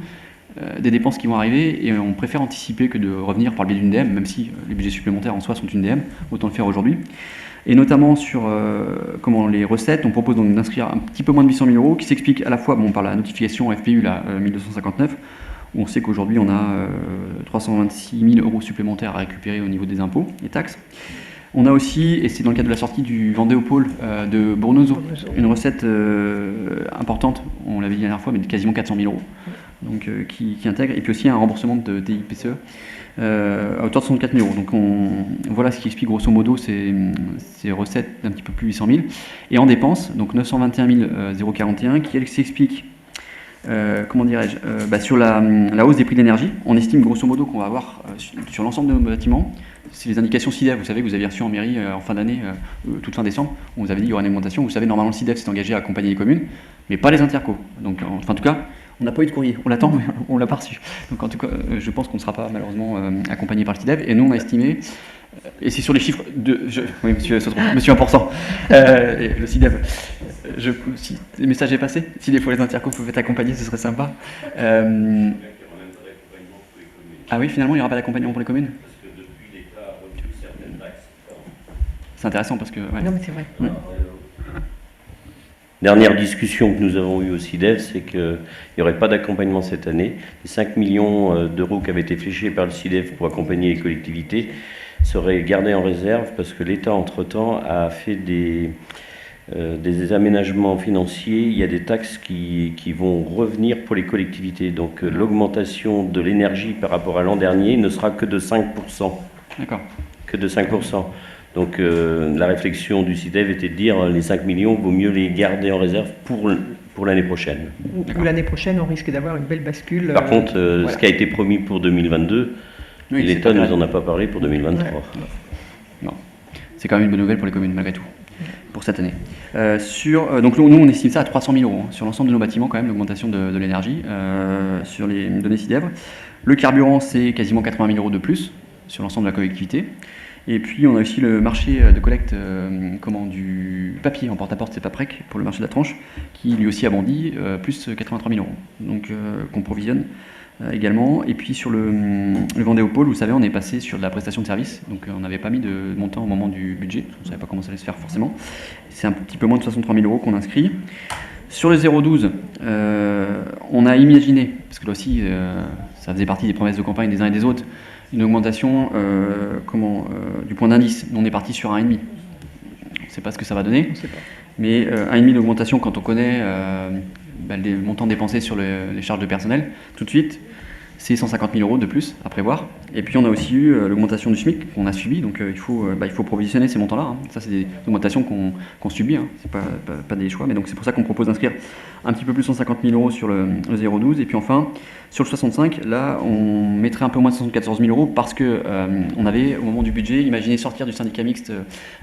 des dépenses qui vont arriver, et on préfère anticiper que de revenir par le biais d'une DM, même si les budgets supplémentaires en soi sont une DM, autant le faire aujourd'hui. Et notamment sur les recettes, on propose donc d'inscrire un petit peu moins de 800 000 €, qui s'explique à la fois par la notification FPU, la 1259, où on sait qu'aujourd'hui on a 326 000 € supplémentaires à récupérer au niveau des impôts et taxes. On a aussi, et c'est dans le cadre de la sortie du Vendée-au-Pôle de Bournozo, une recette importante, on l'avait dit la dernière fois, mais de quasiment 400 000 €, donc, qui intègre, et puis aussi un remboursement de TIPCE à hauteur de 64 000 €. Donc voilà ce qui explique grosso modo ces recettes d'un petit peu plus 800 000. Et en dépenses, donc 921 041, qui elle s'explique sur la hausse des prix de l'énergie. On estime grosso modo qu'on va avoir sur l'ensemble de nos bâtiments, c'est les indications SIDEF, vous savez, que vous avez reçues en mairie en fin d'année, toute fin décembre, on vous avait dit qu'il y aurait une augmentation. Vous savez, normalement le SIDEF s'est engagé à accompagner les communes, mais pas les intercos. Donc en tout cas, on n'a pas eu de courrier, on l'attend, mais on ne l'a pas reçu. Donc en tout cas, je pense qu'on ne sera pas malheureusement accompagné par le SIDEF. Et nous, on a estimé, et c'est sur les chiffres oui, monsieur Sautron, monsieur 1%, le SIDEF, si le message est passé, si des fois les intercos peuvent être accompagnés, ce serait sympa. Ah oui, finalement, il n'y aura pas d'accompagnement pour les communes? Parce que depuis, l'État a reçu certaines taxes. C'est intéressant parce que... Ouais. Non, mais c'est vrai. Ouais. Dernière discussion que nous avons eue au CIDEF, c'est qu'il n'y aurait pas d'accompagnement cette année. Les 5 millions d'euros qui avaient été fléchés par le CIDEF pour accompagner les collectivités seraient gardés en réserve parce que l'État, entre-temps, a fait des aménagements financiers. Il y a des taxes qui vont revenir pour les collectivités. Donc l'augmentation de l'énergie par rapport à l'an dernier ne sera que de 5%. D'accord. Que de 5%. Donc la réflexion du CIDEF était de dire les 5 millions, vaut mieux les garder en réserve pour l'année prochaine. Ou l'année prochaine, on risque d'avoir une belle bascule. Par contre, ce qui a été promis pour 2022, oui, l'État ne nous en a pas parlé pour 2023. Ouais. Non. C'est quand même une bonne nouvelle pour les communes, malgré tout, pour cette année. Donc nous, on estime ça à 300 000 € sur l'ensemble de nos bâtiments, quand même, l'augmentation de l'énergie sur les données CIDEF. Le carburant, c'est quasiment 80 000 € de plus sur l'ensemble de la collectivité. Et puis on a aussi le marché de collecte du papier en porte-à-porte, c'est Paprec, pour le marché de la tranche, qui lui aussi a bondi, plus 83 000 €, donc qu'on provisionne également. Et puis sur le Vendée-au-Pôle, vous savez, on est passé sur de la prestation de service, donc on n'avait pas mis de montant au moment du budget, on ne savait pas comment ça allait se faire forcément. C'est un petit peu moins de 63 000 € qu'on inscrit. Sur le 012, on a imaginé, parce que là aussi ça faisait partie des promesses de campagne des uns et des autres, une augmentation du point d'indice. On est parti sur 1,5. On ne sait pas ce que ça va donner, mais 1,5 d'augmentation quand on connaît les montants dépensés sur les charges de personnel, tout de suite, c'est 150 000 euros de plus à prévoir. Et puis on a aussi eu l'augmentation du SMIC qu'on a subi, donc il faut provisionner ces montants-là. Hein. Ça, c'est des augmentations qu'on subit, hein. C'est pas des choix, mais donc c'est pour ça qu'on propose d'inscrire un petit peu plus 150 000 euros sur le 0,12. Et puis enfin, sur le 65, là, on mettrait un peu moins de 74 000 euros parce que on avait, au moment du budget, imaginé sortir du syndicat mixte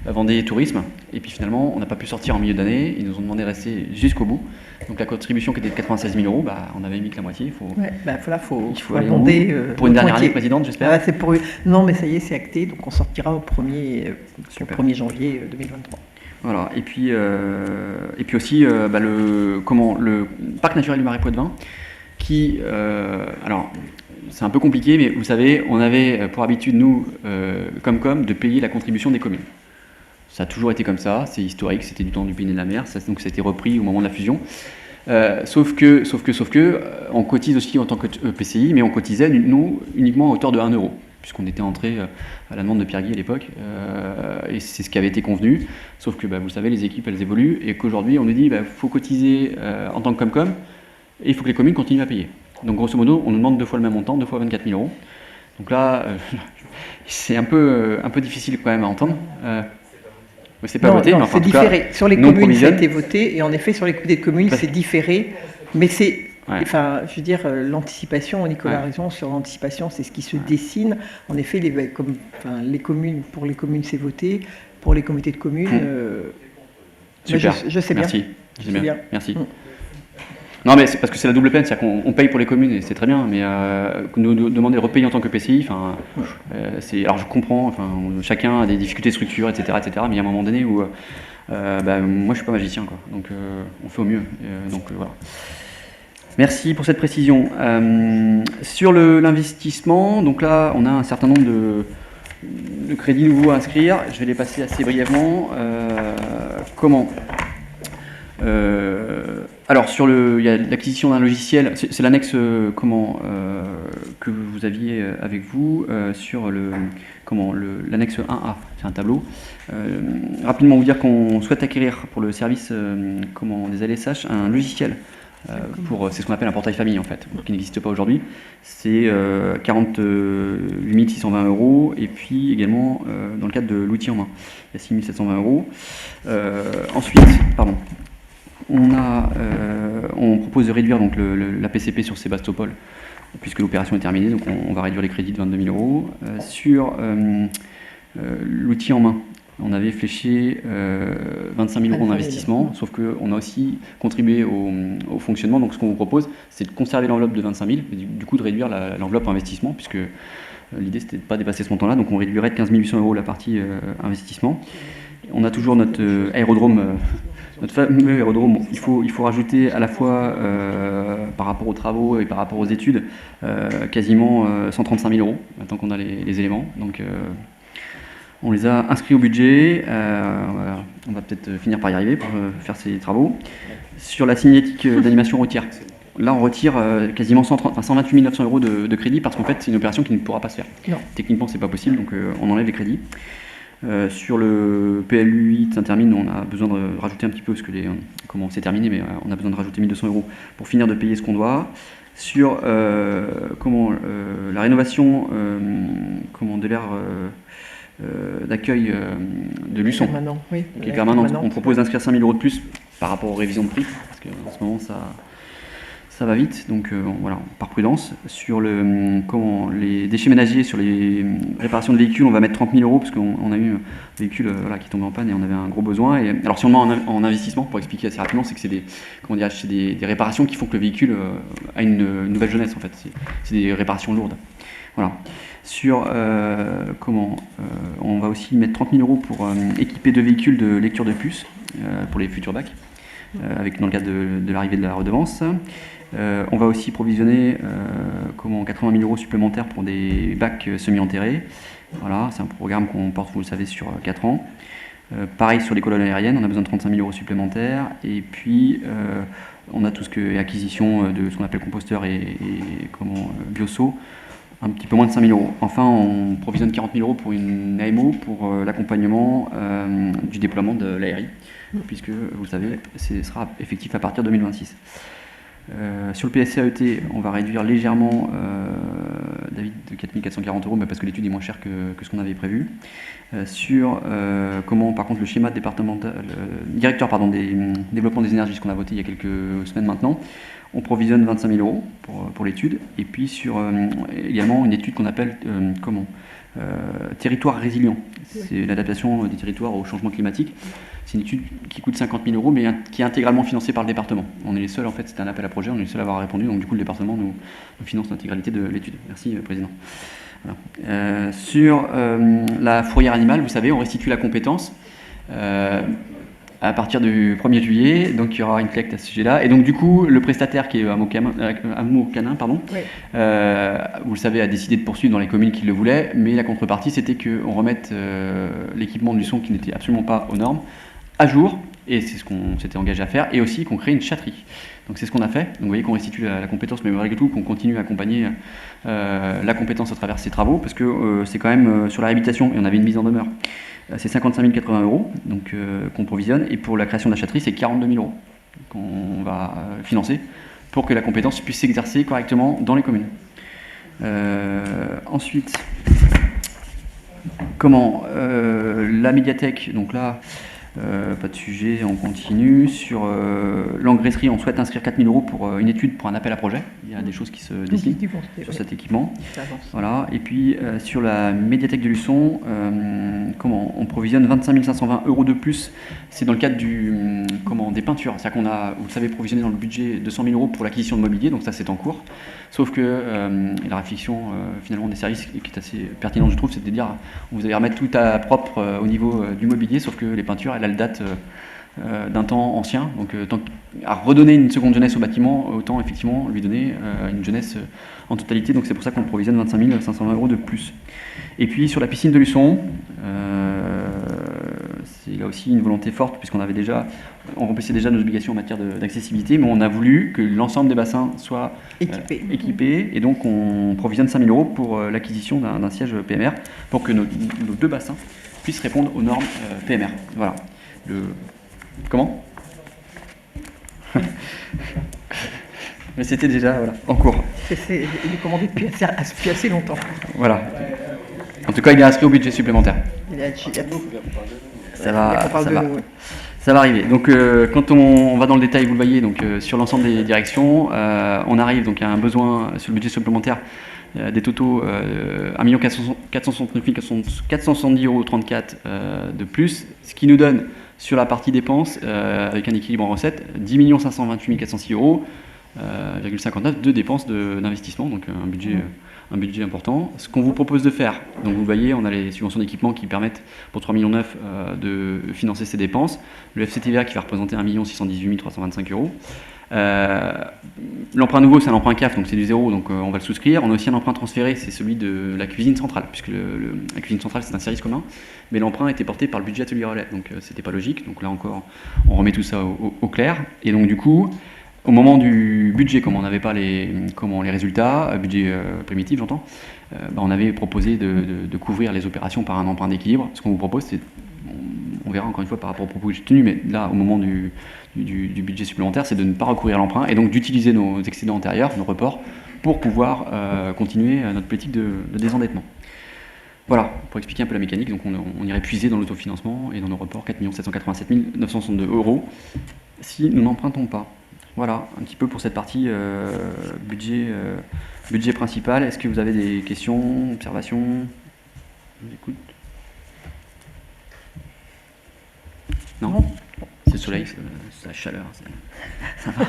Vendée et Tourisme. Et puis finalement, on n'a pas pu sortir en milieu d'année. Ils nous ont demandé de rester jusqu'au bout. Donc la contribution qui était de 96 000 euros, on avait mis que la moitié. Il faut aller abonder, pour une dernière moitié. année, présidente, j'espère. Ah, non, mais ça y est, c'est acté, donc on sortira au 1er janvier 2023. Voilà, et puis aussi le parc naturel du Marais Poitevin, qui, alors c'est un peu compliqué, mais vous savez, on avait pour habitude, nous, de payer la contribution des communes. Ça a toujours été comme ça, c'est historique, c'était du temps du Pays de la Mer, donc ça a été repris au moment de la fusion. Sauf que, on cotise aussi en tant que PCI, mais on cotisait, nous, uniquement à hauteur de 1 euro, puisqu'on était entré à la demande de Pierre Guy à l'époque, et c'est ce qui avait été convenu. Sauf que, vous savez, les équipes, elles évoluent, et qu'aujourd'hui, on nous dit, faut cotiser en tant que Comcom, et il faut que les communes continuent à payer. Donc, grosso modo, on nous demande 2 fois le même montant, 2 fois 24 000 euros. Donc là, c'est un peu difficile quand même à entendre. C'est pas voté, mais enfin, c'est différé. Cas, sur les communes, ça a été voté, et en effet, sur les communautés de communes, c'est différé, mais c'est... Ouais. Enfin, je veux dire, l'anticipation, Nicolas a raison, sur l'anticipation, c'est ce qui se dessine. En effet, les communes, pour les communes, c'est voté. Pour les comités de communes, super. Je sais bien. Merci. Je sais bien. Merci. Non, mais c'est parce que c'est la double peine, c'est-à-dire qu'on paye pour les communes et c'est très bien, mais nous demander de repayer en tant que PCI, alors je comprends, chacun a des difficultés de structure, etc., mais il y a un moment donné où, moi je suis pas magicien, quoi, donc on fait au mieux, voilà. Merci pour cette précision. Sur l'investissement, donc là, on a un certain nombre de crédits nouveaux à inscrire. Je vais les passer assez brièvement. Alors, il y a l'acquisition d'un logiciel. C'est l'annexe que vous aviez avec vous sur l'annexe 1A. C'est un tableau. Rapidement vous dire qu'on souhaite acquérir pour le service des ALSH un logiciel. C'est ce qu'on appelle un portail famille en fait, qui n'existe pas aujourd'hui. C'est 48 620 euros, et puis également dans le cadre de l'outil en main, il y a 6 720 euros. Ensuite, on propose de réduire donc la PCP sur Sébastopol, puisque l'opération est terminée, donc on va réduire les crédits de 22 000 euros. Sur l'outil en main, on avait fléché 25 000 euros d'investissement, sauf qu'on a aussi contribué au fonctionnement. Donc ce qu'on vous propose, c'est de conserver l'enveloppe de 25 000, et du coup de réduire l'enveloppe investissement, puisque l'idée c'était de ne pas dépasser ce montant-là. Donc on réduirait de 15 800 euros la partie investissement. On a toujours notre aérodrome, notre fameux aérodrome. Il faut rajouter à la fois par rapport aux travaux et par rapport aux études quasiment 135 000 euros, maintenant qu'on a les éléments. Donc on les a inscrits au budget, on va peut-être finir par y arriver pour faire ces travaux. Sur la signalétique d'animation routière, là on retire quasiment 128 900 euros de crédit, parce qu'en fait c'est une opération qui ne pourra pas se faire. Non. Techniquement c'est pas possible, donc on enlève les crédits. Sur le PLU 8 Saint-Termine, on a besoin de rajouter un petit peu, parce que c'est terminé, mais on a besoin de rajouter 1 200 euros pour finir de payer ce qu'on doit. Sur la rénovation de l'aire d'accueil de Luçon, qui est permanente. On propose d'inscrire 5 000 euros de plus par rapport aux révisions de prix, parce qu'en ce moment ça va vite, donc voilà, par prudence. Sur les déchets ménagers, sur les réparations de véhicules, on va mettre 30 000 euros, parce qu'on a eu un véhicule qui tombait en panne et on avait un gros besoin. Et, alors si on le met en investissement, pour expliquer assez rapidement, c'est que c'est des réparations qui font que le véhicule a une nouvelle jeunesse en fait. C'est des réparations lourdes. Voilà. Sur on va aussi mettre 30 000 euros pour équiper 2 véhicules de lecture de puces pour les futurs bacs, dans le cadre de l'arrivée de la redevance. On va aussi provisionner 80 000 euros supplémentaires pour des bacs semi-enterrés. Voilà, c'est un programme qu'on porte, vous le savez, sur 4 ans. Pareil sur les colonnes aériennes, on a besoin de 35 000 euros supplémentaires. Et puis, on a tout ce qui est acquisition de ce qu'on appelle composteur et bioso, un petit peu moins de 5 000 euros. Enfin, on provisionne 40 000 euros pour une AMO, pour l'accompagnement du déploiement de l'ARI, puisque, vous le savez, ce sera effectif à partir de 2026. Sur le PSCAET, on va réduire légèrement, David, de 4 440 €, mais parce que l'étude est moins chère que ce qu'on avait prévu. Sur comment, par contre, le schéma départemental, directeur des développement des énergies, ce qu'on a voté il y a quelques semaines maintenant, on provisionne 25 000 € pour l'étude. Et puis sur également une étude qu'on appelle territoire résilient. C'est l'adaptation des territoires au changement climatique. C'est une étude qui coûte 50 000 €, mais qui est intégralement financée par le département. On est les seuls, en fait, c'était un appel à projet, on est les seuls à avoir répondu, donc du coup le département nous finance l'intégralité de l'étude. Merci, Président. Voilà. Sur la fourrière animale, vous savez, on restitue la compétence à partir du 1er juillet, donc il y aura une collecte à ce sujet-là. Et donc du coup, le prestataire qui est Hameaux Canin, Oui. vous le savez, a décidé de poursuivre dans les communes qui le voulaient, mais la contrepartie, c'était qu'on remette l'équipement du son qui n'était absolument pas aux normes à jour, et c'est ce qu'on s'était engagé à faire, et aussi qu'on crée une chatterie. Donc c'est ce qu'on a fait. Donc vous voyez qu'on restitue la compétence, mais malgré tout qu'on continue à accompagner la compétence à travers ces travaux, parce que c'est quand même sur la réhabilitation, et on avait une mise en demeure. C'est 55 080 € donc, qu'on provisionne, et pour la création de la chatterie, c'est 42 000 € qu'on va financer pour que la compétence puisse s'exercer correctement dans les communes. Ensuite, la médiathèque, donc là, pas de sujet, on continue. Sur l'engraisserie, on souhaite inscrire 4 000 € pour une étude pour un appel à projet. Il y a des choses qui se dessinent sur cet équipement. Voilà. Et puis sur la médiathèque de Luçon, on provisionne 25 520 € de plus. C'est dans le cadre des peintures. C'est-à-dire qu'on a, vous le savez, provisionné dans le budget 200 000 € pour l'acquisition de mobilier, donc ça c'est en cours. Sauf que la réflexion finalement des services qui est assez pertinente, je trouve, c'est de dire vous allez remettre tout à propre au niveau du mobilier, sauf que les peintures, elles datent d'un temps ancien. Donc tant à redonner une seconde jeunesse au bâtiment, autant effectivement lui donner une jeunesse en totalité. Donc c'est pour ça qu'on provisionne 25 520 € de plus. Et puis sur la piscine de Luçon, c'est là aussi une volonté forte, puisqu'on remplissait déjà nos obligations en matière d'accessibilité, mais on a voulu que l'ensemble des bassins soient équipés, et donc on provisionne 5 000 € pour l'acquisition d'un siège PMR, pour que nos deux bassins puissent répondre aux normes PMR. Voilà. Comment Mais c'était déjà en cours. Il est commandé depuis assez longtemps. Voilà. En tout cas, il est inscrit au budget supplémentaire. Ça va arriver. Donc, quand on va dans le détail, vous le voyez, donc sur l'ensemble des directions, on arrive donc à un besoin sur le budget supplémentaire des totaux 1 469 470,34 € de plus, ce qui nous donne sur la partie dépenses, avec un équilibre en recettes, 10 528 406 €, 0,59 de dépenses d'investissement, donc un budget important. Ce qu'on vous propose de faire, donc vous voyez, on a les subventions d'équipement qui permettent pour 3,9 millions de financer ces dépenses, le FCTVA qui va représenter 1 618 325 €. L'emprunt nouveau, c'est un emprunt CAF, donc c'est du zéro, donc on va le souscrire. On a aussi un emprunt transféré, c'est celui de la cuisine centrale, puisque la cuisine centrale c'est un service commun, mais l'emprunt était porté par le budget Atelier Relais, donc c'était pas logique. Donc là encore, on remet tout ça au clair. Et donc du coup, au moment du budget, comme on n'avait pas les résultats, budget primitif j'entends, on avait proposé de couvrir les opérations par un emprunt d'équilibre. Ce qu'on vous propose, c'est, on verra encore une fois par rapport aux propos que j'ai tenus, mais là au moment du budget supplémentaire, c'est de ne pas recourir à l'emprunt et donc d'utiliser nos excédents antérieurs, nos reports, pour pouvoir continuer notre politique de désendettement. Voilà, pour expliquer un peu la mécanique, donc on irait puiser dans l'autofinancement et dans nos reports 4 787 962 € si nous n'empruntons pas. Voilà, un petit peu pour cette partie budget principal. Est-ce que vous avez des questions, observations? Je vous écoute. Non, c'est le soleil, c'est la chaleur, ça va.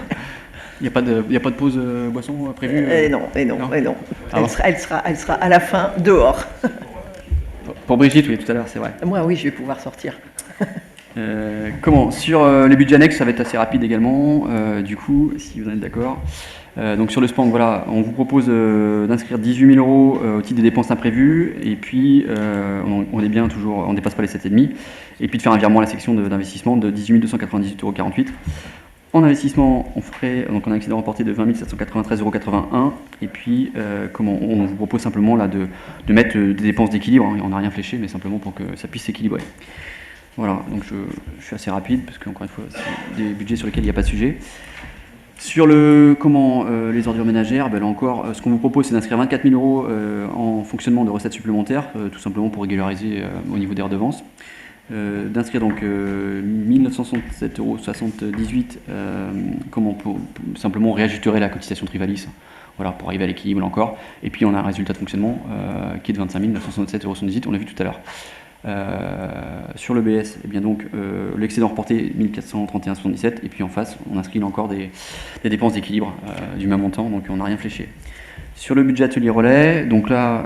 Il n'y a pas de pause boisson prévue Non. Ah bon. Elle sera à la fin dehors. Pour Brigitte, oui, tout à l'heure, c'est vrai. Moi, oui, je vais pouvoir sortir. Sur les budgets annexes, ça va être assez rapide également, du coup, si vous en êtes d'accord. Donc sur le SPANC, voilà, on vous propose d'inscrire 18 000 € au titre des dépenses imprévues, et puis on est bien toujours, on ne dépasse pas les 7,5, et puis de faire un virement à la section d'investissement de 18 298,48 €. En investissement, on a un excédent reporté de 20 793,81 €, et puis on vous propose simplement là, de mettre des dépenses d'équilibre, hein, on n'a rien fléché, mais simplement pour que ça puisse s'équilibrer. Voilà, donc je suis assez rapide, parce qu'encore une fois, c'est des budgets sur lesquels il n'y a pas de sujet. Sur les ordures ménagères, là encore, ce qu'on vous propose, c'est d'inscrire 24 000 euros en fonctionnement de recettes supplémentaires, tout simplement pour régulariser au niveau des redevances. D'inscrire donc 1967,78 euros, pour simplement réajuster la cotisation Trivalis, voilà, pour arriver à l'équilibre là encore. Et puis on a un résultat de fonctionnement qui est de 25 967,78 euros, on l'a vu tout à l'heure. Sur le BS, eh bien donc l'excédent reporté 1431,77, et puis en face on inscrit là encore des dépenses d'équilibre du même montant, donc on n'a rien fléché. Sur le budget atelier relais, donc là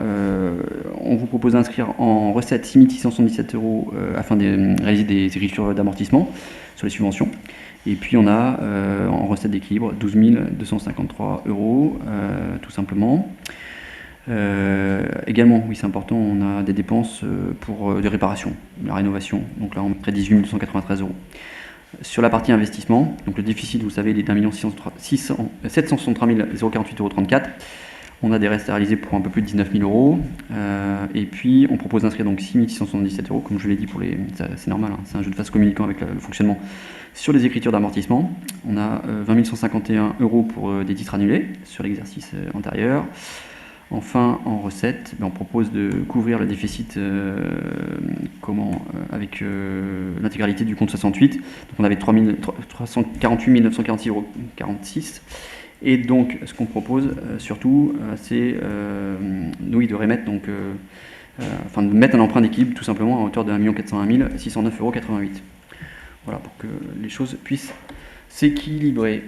on vous propose d'inscrire en recette 6 677 euros afin de réaliser des écritures d'amortissement sur les subventions. Et puis on a en recette d'équilibre 12 253 euros tout simplement. Également, oui c'est important, on a des dépenses pour des réparations, la rénovation, donc là on mettrait 18 293 euros. Sur la partie investissement, donc le déficit, vous savez, il est d'1 763 048,34 euros. On a des restes à réaliser pour un peu plus de 19 000 euros. Et puis on propose d'inscrire donc 6 677 euros, comme je l'ai dit, c'est normal, hein, c'est un jeu de phase communicant avec le fonctionnement. Sur les écritures d'amortissement, on a 20 151 euros pour des titres annulés sur l'exercice antérieur. Enfin, en recette, on propose de couvrir le déficit avec l'intégralité du compte 68. Donc on avait 348 946,46 euros. Et donc, ce qu'on propose surtout, c'est de remettre, de mettre un emprunt d'équilibre tout simplement à hauteur de 1 401 609,88 euros. Voilà, pour que les choses puissent s'équilibrer.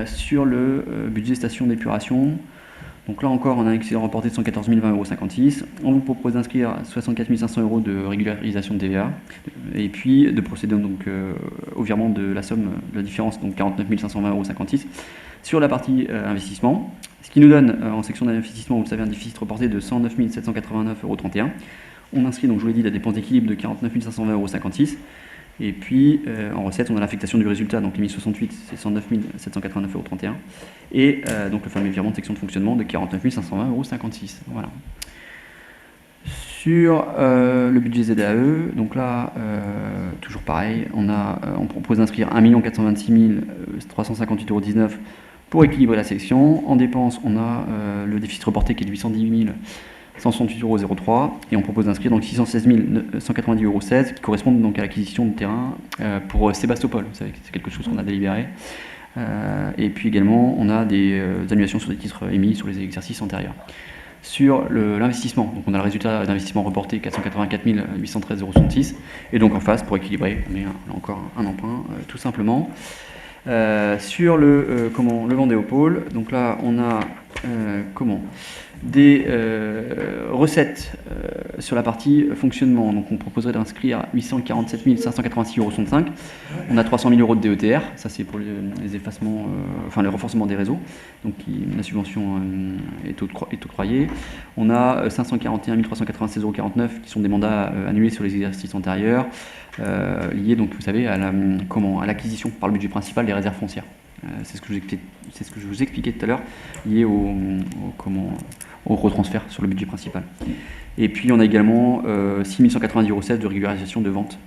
Sur le budget station d'épuration, donc là encore, on a un excédent reporté de 114 020,56 euros. On vous propose d'inscrire 64 500 euros de régularisation de TVA et puis de procéder donc au virement de la somme, de la différence, donc 49 520,56 euros. Sur la partie investissement, ce qui nous donne en section d'investissement, vous savez, un déficit reporté de 109 789,31 euros. On inscrit, donc je vous l'ai dit, la dépense d'équilibre de 49 520,56 euros. Et puis en recette, on a l'affectation du résultat, donc limite 68, c'est 109 789,31 euros. Et donc le fameux virement de section de fonctionnement de 49 520,56 euros. Voilà. Sur le budget ZAE, donc là, toujours pareil, on propose d'inscrire 1 426 358,19 euros pour équilibrer la section. En dépenses, on a le déficit reporté qui est de 810 168,03 euros, et on propose d'inscrire donc 616 190,16 euros qui correspondent donc à l'acquisition de terrain pour Sébastopol. Vous savez que c'est quelque chose qu'on a délibéré. Et puis également, on a des annulations sur des titres émis sur les exercices antérieurs. Sur l'investissement, donc on a le résultat d'investissement reporté 484 813,66 euros, et donc en face, pour équilibrer, on met là encore un emprunt tout simplement. Sur le Vendée au pôle, donc là on a des recettes sur la partie fonctionnement, donc on proposerait d'inscrire 847 586,65 euros. On a 300 000 euros de DETR, ça c'est pour les effacements, le renforcement des réseaux, donc la subvention est octroyée. On a 541 396,49 euros qui sont des mandats annulés sur les exercices antérieurs, liés, donc vous savez, à l'acquisition par le budget principal des réserves foncières. C'est ce que je vous expliquais tout à l'heure, lié au retransfert sur le budget principal. Et puis on a également 6 190,16 euros de régularisation de vente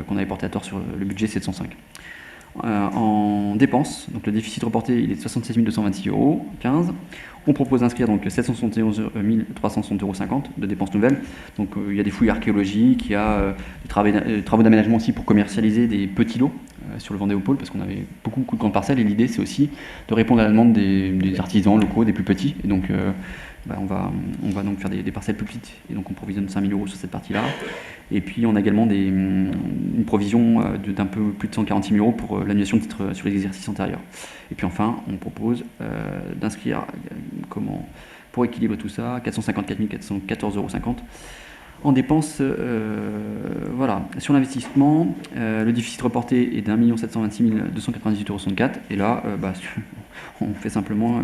qu'on avait porté à tort sur le budget 705. En dépenses, donc le déficit reporté il est de 67 226,15 euros. On propose d'inscrire donc 771 360,50 euros de dépenses nouvelles. Donc il y a des fouilles archéologiques, il y a des travaux d'aménagement aussi pour commercialiser des petits lots sur le Vendée au pôle, parce qu'on avait beaucoup de grandes parcelles, et l'idée c'est aussi de répondre à la demande des artisans locaux, des plus petits. Et donc on va donc faire des parcelles plus petites, et donc on provisionne 5 000 euros sur cette partie-là. Et puis on a également une provision d'un peu plus de 146 000 euros pour l'annulation de titres sur les exercices antérieurs. Et puis enfin, on propose d'inscrire, pour équilibrer tout ça, 454 414,50 euros en dépenses. Voilà. Sur l'investissement, le déficit reporté est d'1 726 298,64 euros. Et là, on fait simplement,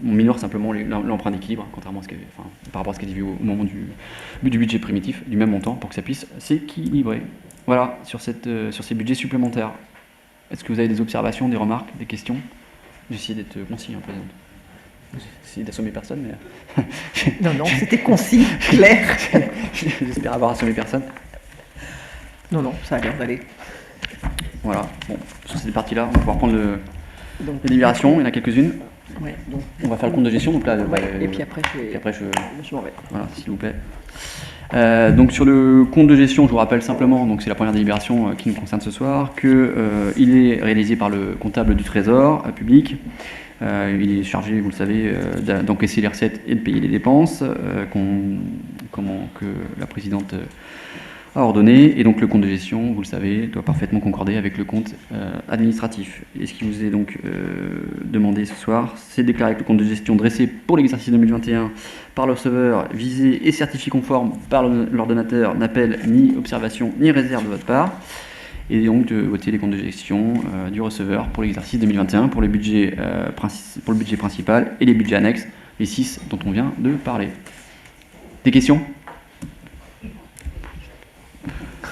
on minore simplement l'emprunt d'équilibre, contrairement à par rapport à ce qui est vu au moment du budget primitif, du même montant, pour que ça puisse s'équilibrer. Voilà, sur ces budgets supplémentaires. Est-ce que vous avez des observations, des remarques, des questions? J'essaie d'être concis, hein, présidente. J'essaie d'assommer personne, mais... Non, c'était concis, clair. J'espère avoir assommé personne. Non, ça a l'air d'aller. Voilà, bon, sur cette partie-là, on va pouvoir prendre Donc, Les délibérations, il y en a quelques-unes. ouais, donc, On va faire le compte de gestion. Donc là, et puis après, je m'en vais. Voilà, s'il vous plaît. Donc sur le compte de gestion, je vous rappelle simplement, donc c'est la première délibération qui nous concerne ce soir, que il est réalisé par le comptable du Trésor public. Il est chargé, vous le savez, d'encaisser les recettes et de payer les dépenses que la présidente a ordonné. Et donc le compte de gestion, vous le savez, doit parfaitement concorder avec le compte administratif. Et ce qui vous est donc demandé ce soir, c'est de déclarer que le compte de gestion dressé pour l'exercice 2021 par le receveur visé et certifié conforme par l'ordonnateur n'appelle ni observation ni réserve de votre part. Et donc de voter les comptes de gestion du receveur pour l'exercice 2021 pour le budget principal et les budgets annexes, les 6 dont on vient de parler. Des questions ?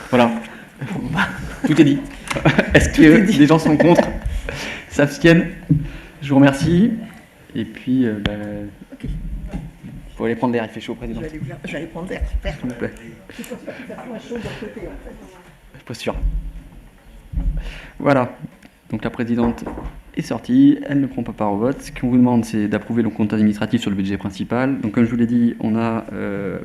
Voilà, tout est dit. Est-ce que les gens sont contre ? S'abstiennent ? Je vous remercie. Et puis, Ok. faut aller prendre l'air, il fait chaud, président. Je vais aller prendre l'air, super. S'il vous plaît. Il faut faire moins chaud de l'autre côté, en fait. Je suis pas sûr. Voilà. Donc la présidente est sortie, elle ne prend pas part au vote. Ce qu'on vous demande, c'est d'approuver le compte administratif sur le budget principal. Donc comme je vous l'ai dit, on a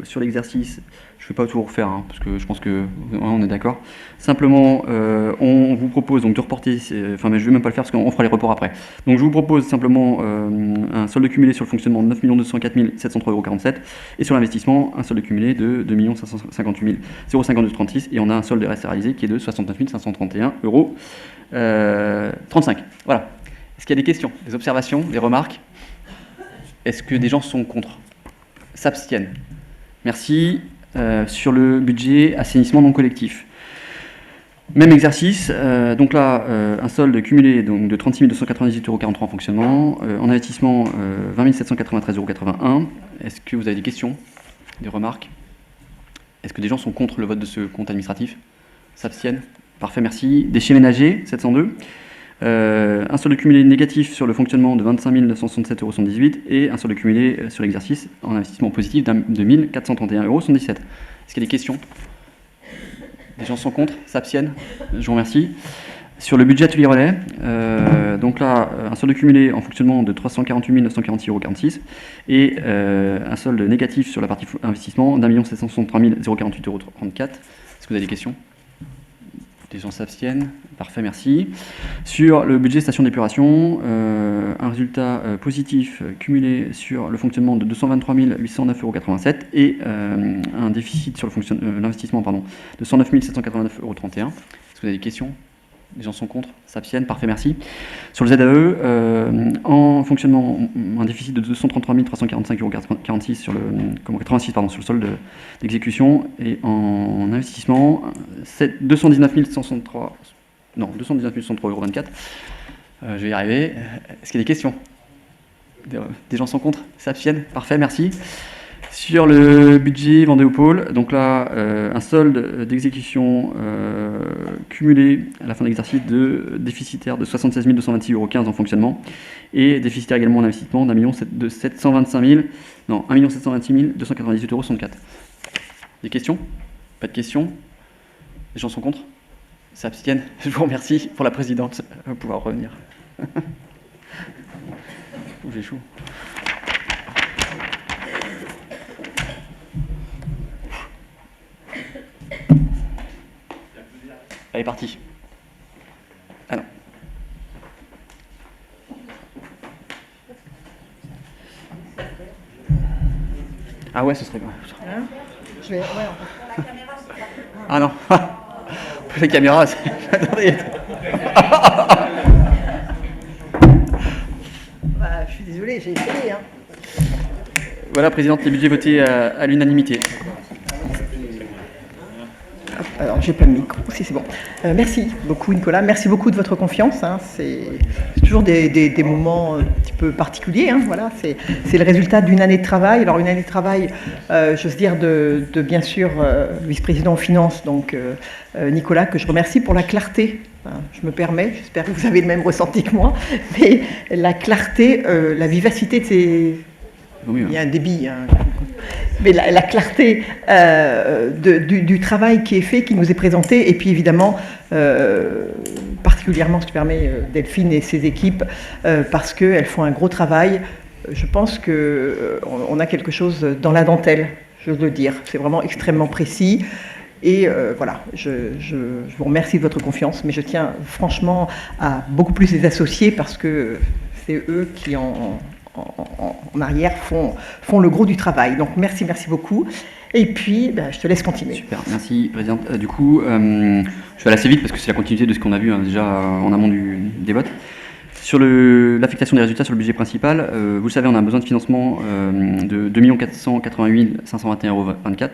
sur l'exercice, je ne vais pas tout refaire, hein, parce que je pense que on est d'accord. Simplement, on vous propose donc de reporter, mais je ne vais même pas le faire parce qu'on fera les reports après. Donc je vous propose simplement un solde cumulé sur le fonctionnement de 9 204 703,47 € et sur l'investissement, un solde cumulé de 2 558 052,36 et on a un solde de reste à réaliser qui est de 69 531,35 €. Voilà. Est-ce qu'il y a des questions, des observations, des remarques ? Est-ce que des gens sont contre ? S'abstiennent ? Merci. Sur le budget assainissement non collectif. Même exercice, donc là, un solde cumulé donc, de 36 298,43 € en fonctionnement, en investissement 20 793,81 €. Est-ce que vous avez des questions, des remarques ? Est-ce que des gens sont contre le vote de ce compte administratif ? S'abstiennent ? Parfait, merci. Déchets ménagers, 702. Un solde cumulé négatif sur le fonctionnement de 25 967,78 € et un solde cumulé sur l'exercice en investissement positif de 1 431,77 €. Est-ce qu'il y a des questions ? Les gens sont contre ? S'abstiennent ? Je vous remercie. Sur le budget atelier relais, donc là, un solde cumulé en fonctionnement de 348 946,46 € et un solde négatif sur la partie investissement d'1 763 048,34 €. Est-ce que vous avez des questions ? Les gens s'abstiennent. Parfait, merci. Sur le budget station d'épuration, un résultat positif cumulé sur le fonctionnement de 223 809,87 € et un déficit sur l'investissement de 109 789,31 €. Est-ce que vous avez des questions ? Les gens sont contre ? S'abstiennent ? Parfait, merci. Sur le ZAE, en fonctionnement, un déficit de 233 345,46 € sur le 86 sur le solde d'exécution et en investissement 219 163 €24. Je vais y arriver. Est-ce qu'il y a des questions ? Des gens sont contre ? S'abstiennent ? Parfait, merci. Sur le budget vendé au pôle, donc là, un solde d'exécution cumulé à la fin de l'exercice déficitaire de 76 226,15 € en fonctionnement et déficitaire également en investissement d'1 726 298,64 €. Des questions ? Pas de questions ? Les gens sont contre ? S'abstiennent ? Je vous remercie pour la présidente de pouvoir revenir. J'ai chaud. Allez, parti. Ah non. Ah ouais, ce serait bien. Hein ? Je vais... Ouais, Ah non. Les caméras, c'est... Attendez. bah, je suis désolé, j'ai essayé. Hein. Voilà, présidente, les budgets votés à l'unanimité. Alors, j'ai pas le micro, si c'est bon. Merci beaucoup, Nicolas. Merci beaucoup de votre confiance. Hein. C'est toujours des moments un petit peu particuliers. Hein. Voilà, c'est le résultat d'une année de travail. Alors, une année de travail, j'ose dire, de bien sûr, vice-président en finance, donc Nicolas, que je remercie pour la clarté. Enfin, je me permets, j'espère que vous avez le même ressenti que moi, mais la clarté, la vivacité de ces... Oui, il y a un débit, hein. Mais la clarté du travail qui est fait, qui nous est présenté, et puis évidemment particulièrement, si tu permets, Delphine et ses équipes, parce qu'elles font un gros travail. Je pense qu'on a quelque chose dans la dentelle, j'ose le dire. C'est vraiment extrêmement précis. Et voilà, je vous remercie de votre confiance, mais je tiens franchement à beaucoup plus les associer parce que c'est eux qui, en arrière, font le gros du travail. Donc merci beaucoup. Et puis, je te laisse continuer. Super, merci Présidente. Du coup, je vais aller assez vite parce que c'est la continuité de ce qu'on a vu déjà en amont des votes. Sur l'affectation des résultats sur le budget principal, vous le savez, on a besoin de financement de 2 488 521,24 €.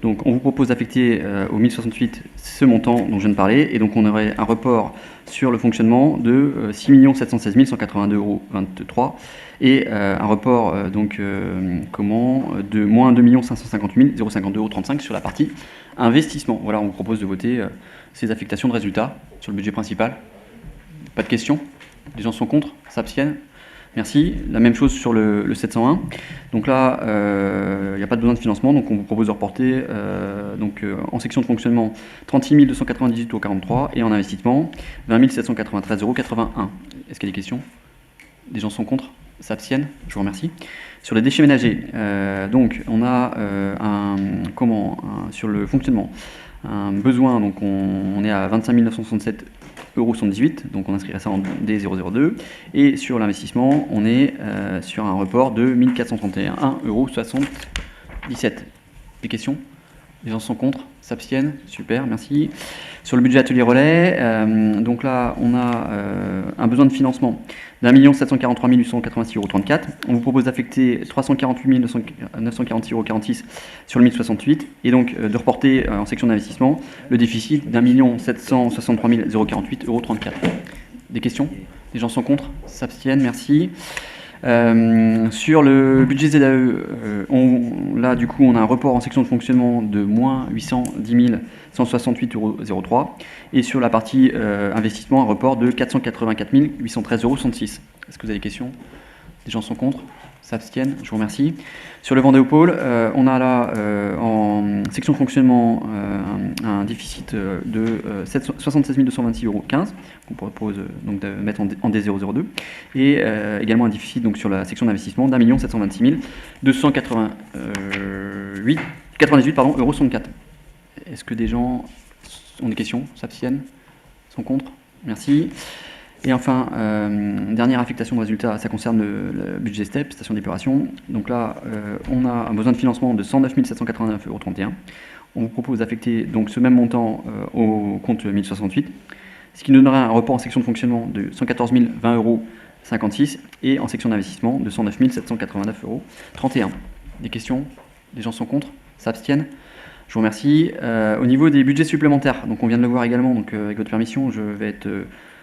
Donc on vous propose d'affecter au 1068 ce montant dont je viens de parler, et donc on aurait un report sur le fonctionnement de 6 716 182,23 € et un report de moins 2 558 052,35 € sur la partie investissement. Voilà, on vous propose de voter ces affectations de résultats sur le budget principal. Pas de questions? Les gens sont contre? S'abstiennent? Merci. La même chose sur le 701. Donc là, il n'y a pas de besoin de financement, donc on vous propose de reporter en section de fonctionnement 36 298,43 € et en investissement 20 793,81 €. Est-ce qu'il y a des questions? Les gens sont contre? S'abstiennent? Je vous remercie. Sur les déchets ménagers, donc on a sur le fonctionnement un besoin, donc on est à 25 967,78 €, donc on inscrirait ça en D002, et sur l'investissement on est sur un report de 1431,77 €. Des questions? Les gens sont contre? S'abstiennent? Super, merci. Sur le budget atelier relais, donc là on a un besoin de financement d'1 743 886,34 €. On vous propose d'affecter 348 946,46 € sur le 1068 et donc de reporter en section d'investissement le déficit d'1 763 048,34 €. Des questions? Les gens sont contre? S'abstiennent? Merci. Sur le budget ZAE, là du coup on a un report en section de fonctionnement de moins 810 168,03 € et sur la partie investissement un report de 484 813,66 €. Est-ce que vous avez des questions? Les gens sont contre? S'abstiennent? Je vous remercie. Sur le Vendée au pôle, on a là en section de fonctionnement un déficit de 76 226,15 €, qu'on propose donc de mettre en D002, et également un déficit donc, sur la section d'investissement d'1 726 298,64 €. Est-ce que des gens ont des questions? S'abstiennent? Sont contre? Merci. Et enfin, dernière affectation de résultats, ça concerne le budget STEP, station d'épuration. Donc là, on a un besoin de financement de 109 789,31 €. On vous propose d'affecter donc ce même montant au compte 1068, ce qui nous donnerait un report en section de fonctionnement de 114 020,56 € et en section d'investissement de 109 789,31 €. Des questions? Les gens sont contre? S'abstiennent? Je vous remercie. Au niveau des budgets supplémentaires, donc on vient de le voir également, donc avec votre permission, je vais être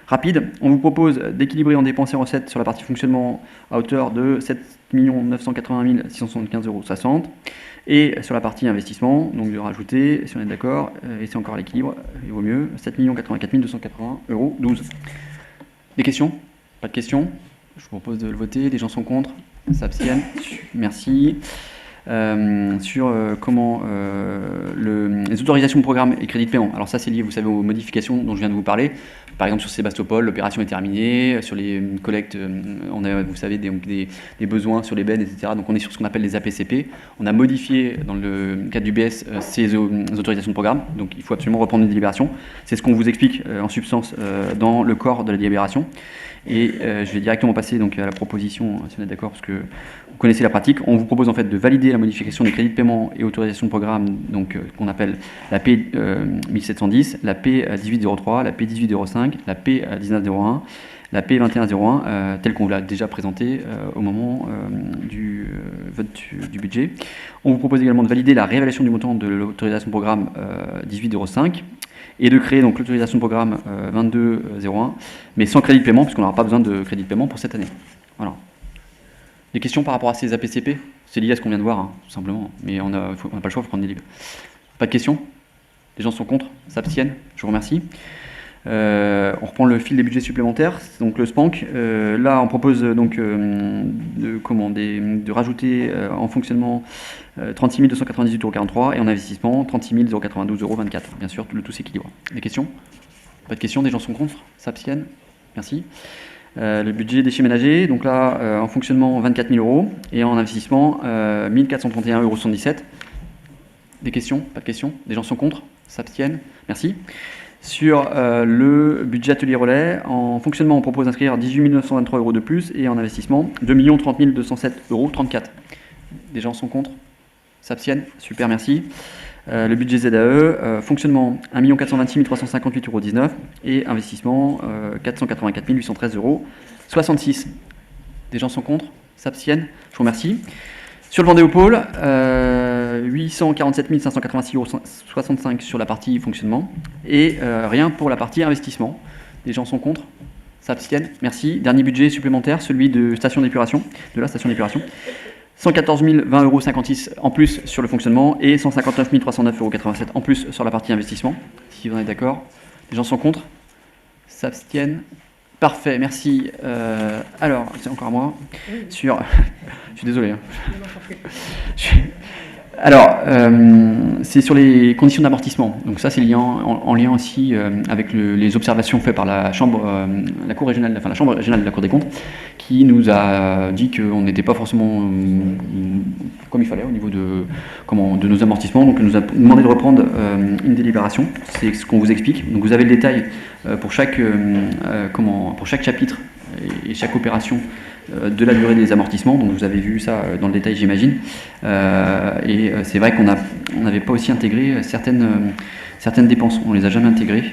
rapide. On vous propose d'équilibrer en dépenses et recettes sur la partie fonctionnement à hauteur de 7 980 675,60 € et sur la partie investissement, donc de rajouter, si on est d'accord, et c'est encore à l'équilibre, il vaut mieux, 7 084 280,12 €. Des questions? Pas de questions? Je vous propose de le voter. Les gens sont contre? S'abstiennent? Merci. Sur les autorisations de programme et crédits de paiement. Alors ça c'est lié, vous savez, aux modifications dont je viens de vous parler. Par exemple sur Sébastopol, l'opération est terminée. Sur les collectes, on a, vous savez, des besoins sur les bennes, etc. Donc on est sur ce qu'on appelle les APCP. On a modifié dans le cadre du BS ces autorisations de programme. Donc il faut absolument reprendre une délibération. C'est ce qu'on vous explique en substance dans le corps de la délibération. Et je vais directement passer donc, à la proposition, si on est d'accord, parce que vous connaissez la pratique. On vous propose en fait de valider la modification des crédits de paiement et autorisations de programme, donc qu'on appelle la P 1710, la P 1803, la P 1805, la P 1901, la P 2101, telle qu'on l'a déjà présentée au moment du vote du budget. On vous propose également de valider la réévaluation du montant de l'autorisation de programme 1805. Et de créer donc l'autorisation de programme 2201, mais sans crédit de paiement, puisqu'on n'aura pas besoin de crédit de paiement pour cette année. Voilà. Des questions par rapport à ces APCP? C'est lié à ce qu'on vient de voir, hein, tout simplement. Mais on n'a pas le choix, il faut prendre des livres. Pas de questions? Les gens sont contre? S'abstiennent? Je vous remercie. On reprend le fil des budgets supplémentaires, donc le SPANC. Là, on propose donc de rajouter en fonctionnement 36 298,43 € et en investissement 36 092,24 €. Bien sûr, le tout s'équilibre. Des questions? Pas de questions, des gens sont contre, s'abstiennent. Merci. Le budget déchets ménagers, donc là, en fonctionnement, 24 000 euros, et en investissement, 1 431,77 euros. Des questions? Pas de questions? Des gens sont contre? S'abstiennent? Merci. Sur le budget atelier relais, en fonctionnement, on propose d'inscrire 18 923 euros de plus, et en investissement, 2 30 207,34 euros. Des gens sont contre? S'abstiennent? Super, merci. Le budget ZAE, fonctionnement 1 426 358,19 euros et investissement 484 813,66 euros. Des gens sont contre? S'abstiennent? Je vous remercie. Sur le Vendée-au-Pôle, 847 586,65 euros sur la partie fonctionnement et rien pour la partie investissement. Des gens sont contre? S'abstiennent? Merci. Dernier budget supplémentaire, celui de la station d'épuration. 114 020,56 euros en plus sur le fonctionnement et 159 309,87 euros en plus sur la partie investissement. Si vous en êtes d'accord. Les gens sont contre? S'abstiennent? Parfait, merci. Alors, c'est encore à moi. Sur... Je suis désolé. Alors, c'est sur les conditions d'amortissement. Donc ça, c'est en lien aussi avec les observations faites par la Chambre régionale de la Cour des comptes, qui nous a dit qu'on n'était pas forcément comme il fallait au niveau de nos amortissements. Donc, nous a demandé de reprendre une délibération. C'est ce qu'on vous explique. Donc, vous avez le détail pour chaque chapitre et chaque opération de la durée des amortissements. Donc vous avez vu ça dans le détail, j'imagine. Et c'est vrai qu'on n'avait pas aussi intégré certaines dépenses. On les a jamais intégrées,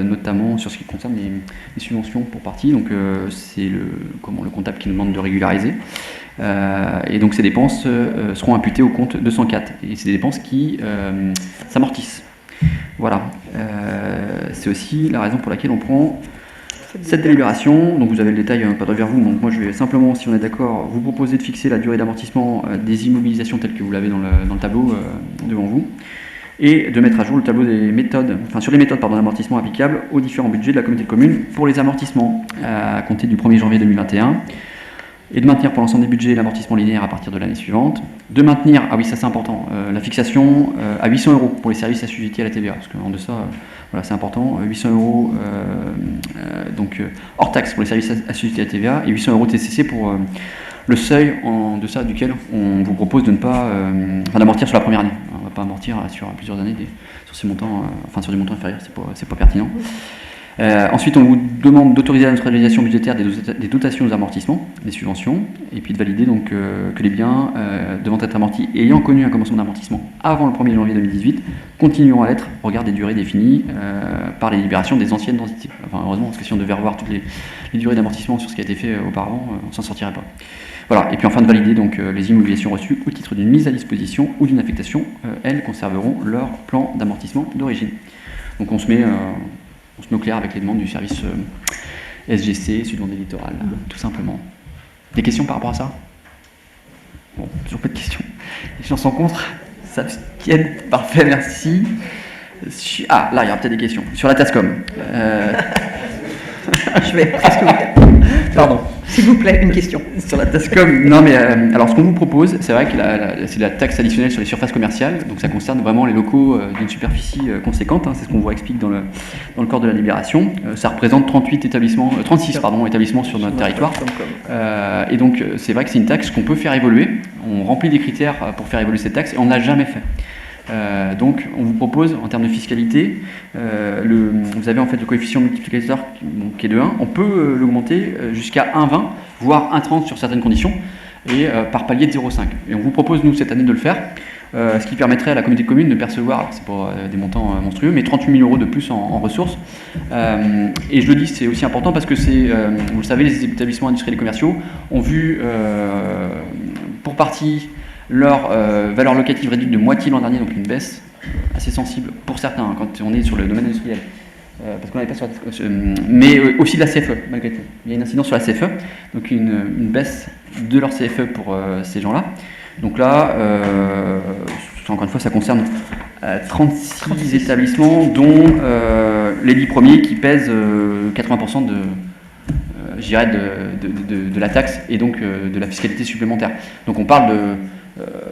notamment sur ce qui concerne les subventions pour partie. Donc c'est le comptable qui nous demande de régulariser. Et donc ces dépenses seront imputées au compte 204. Et c'est des dépenses qui s'amortissent. Voilà. C'est aussi la raison pour laquelle on prend cette délibération. Donc vous avez le détail pas devant vous, donc moi je vais simplement, si on est d'accord, vous proposer de fixer la durée d'amortissement des immobilisations telles que vous l'avez dans le tableau devant vous, et de mettre à jour le tableau des méthodes, sur les méthodes d'amortissement applicables aux différents budgets de la communauté de communes pour les amortissements à compter du 1er janvier 2021, et de maintenir pour l'ensemble des budgets l'amortissement linéaire à partir de l'année suivante, de maintenir, ah oui ça c'est important, la fixation à 800 euros pour les services assujettis à la TVA, parce qu'en deçà, voilà, c'est important, 800 euros donc hors taxe pour les services assujettis à la TVA, et 800 euros TCC pour le seuil en deçà duquel on vous propose de ne pas d'amortir sur la première année. On ne va pas amortir sur plusieurs années sur ces montants, sur des montants inférieurs, c'est pas pertinent. Ensuite, on vous demande d'autoriser la neutralisation budgétaire des dotations aux amortissements, des subventions, et puis de valider donc que les biens devant être amortis ayant connu un commencement d'amortissement avant le 1er janvier 2018 continueront à l'être au regard des durées définies par les libérations des anciennes entités. Enfin, heureusement, parce que si on devait revoir toutes les durées d'amortissement sur ce qui a été fait auparavant, on s'en sortirait pas. Voilà. Et puis enfin de valider donc les immobilisations reçues au titre d'une mise à disposition ou d'une affectation, elles conserveront leur plan d'amortissement d'origine. Donc on se met au clair avec les demandes du service SGC, Sud-Vendée Littoral, tout simplement. Des questions par rapport à ça? Bon, toujours pas de questions. Les gens sont contre? S'abstiennent? Parfait, merci. Ah, là, il y aura peut-être des questions. Sur la TASCOM. Je vais presque vous... Pardon. S'il vous plaît, une question. Sur la TASCOM, non mais alors ce qu'on vous propose, c'est vrai que c'est la taxe additionnelle sur les surfaces commerciales, donc ça concerne vraiment les locaux d'une superficie conséquente, c'est ce qu'on vous explique dans le corps de la libération. Ça représente 36 établissements sur notre territoire. Et donc c'est vrai que c'est une taxe qu'on peut faire évoluer. On remplit des critères pour faire évoluer cette taxe et on ne l'a jamais fait. Donc on vous propose en termes de fiscalité, vous avez en fait le coefficient multiplicateur qui est de 1, on peut l'augmenter jusqu'à 1,20 voire 1,30 sur certaines conditions et par palier de 0,5. Et on vous propose nous cette année de le faire, ce qui permettrait à la communauté de communes de percevoir, c'est pas des montants monstrueux, mais 38 000 euros de plus en ressources. Et je le dis, c'est aussi important parce que vous le savez, les établissements industriels et commerciaux ont vu pour partie leur valeur locative réduite de moitié l'an dernier, donc une baisse assez sensible pour certains quand on est sur le domaine industriel, parce qu'on n'avait pas sur mais aussi de la CFE malgré tout. Il y a une incidence sur la CFE, donc une baisse de leur CFE pour ces gens-là. Donc là, encore une fois, ça concerne 36 établissements, dont les 10 premiers qui pèsent 80% de la taxe et donc de la fiscalité supplémentaire. Donc on parle de...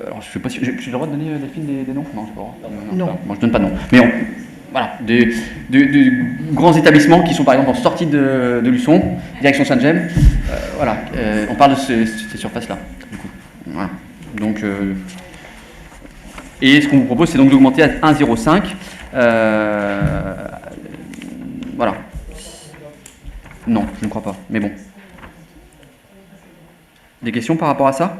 alors je sais pas si j'ai le droit de donner Delphine des noms? Non, je sais pas. Non. Moi je donne pas de nom. Mais voilà, de grands établissements qui sont par exemple en sortie de Luçon, direction Saint-Gemme. Voilà, on parle de ces surfaces-là. Du coup. Voilà. Donc, et ce qu'on vous propose, c'est donc d'augmenter à 1,05. Voilà. Non, je ne crois pas, mais bon. Des questions par rapport à ça?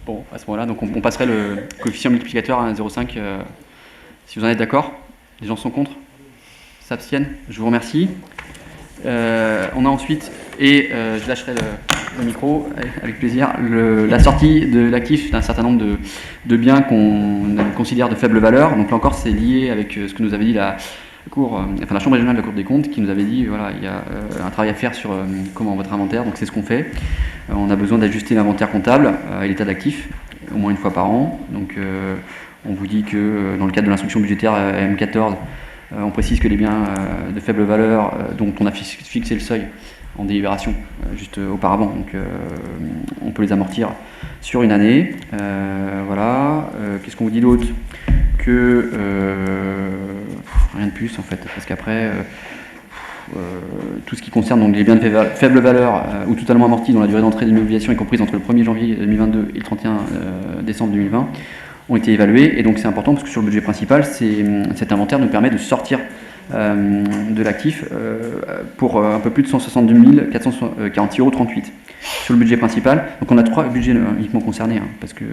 Bon, à ce moment-là, donc on passerait le coefficient multiplicateur à 1,05 si vous en êtes d'accord. Les gens sont contre? S'abstiennent? Je vous remercie. On a ensuite, et je lâcherai le micro avec plaisir, la sortie de l'actif d'un certain nombre de biens qu'on considère de faible valeur. Donc là encore, c'est lié avec ce que nous avait dit la Chambre régionale de la Cour des comptes, qui nous avait dit voilà, il y a un travail à faire sur comment votre inventaire, donc c'est ce qu'on fait. On a besoin d'ajuster l'inventaire comptable et l'état d'actifs au moins une fois par an. Donc on vous dit que dans le cadre de l'instruction budgétaire M14, on précise que les biens de faible valeur dont on a fixé le seuil en délibération juste auparavant, donc on peut les amortir sur une année. Voilà. Qu'est-ce qu'on vous dit d'autre? Que rien de plus en fait, parce qu'après tout ce qui concerne donc les biens de faible valeur ou totalement amortis dont la durée d'entrée d'immobilisation est comprise entre le 1er janvier 2022 et le 31 décembre 2020 ont été évalués, et donc c'est important parce que sur le budget principal, cet inventaire nous permet de sortir de l'actif pour un peu plus de 162 446,38 € sur le budget principal. Donc on a 3 budgets uniquement concernés, hein, parce que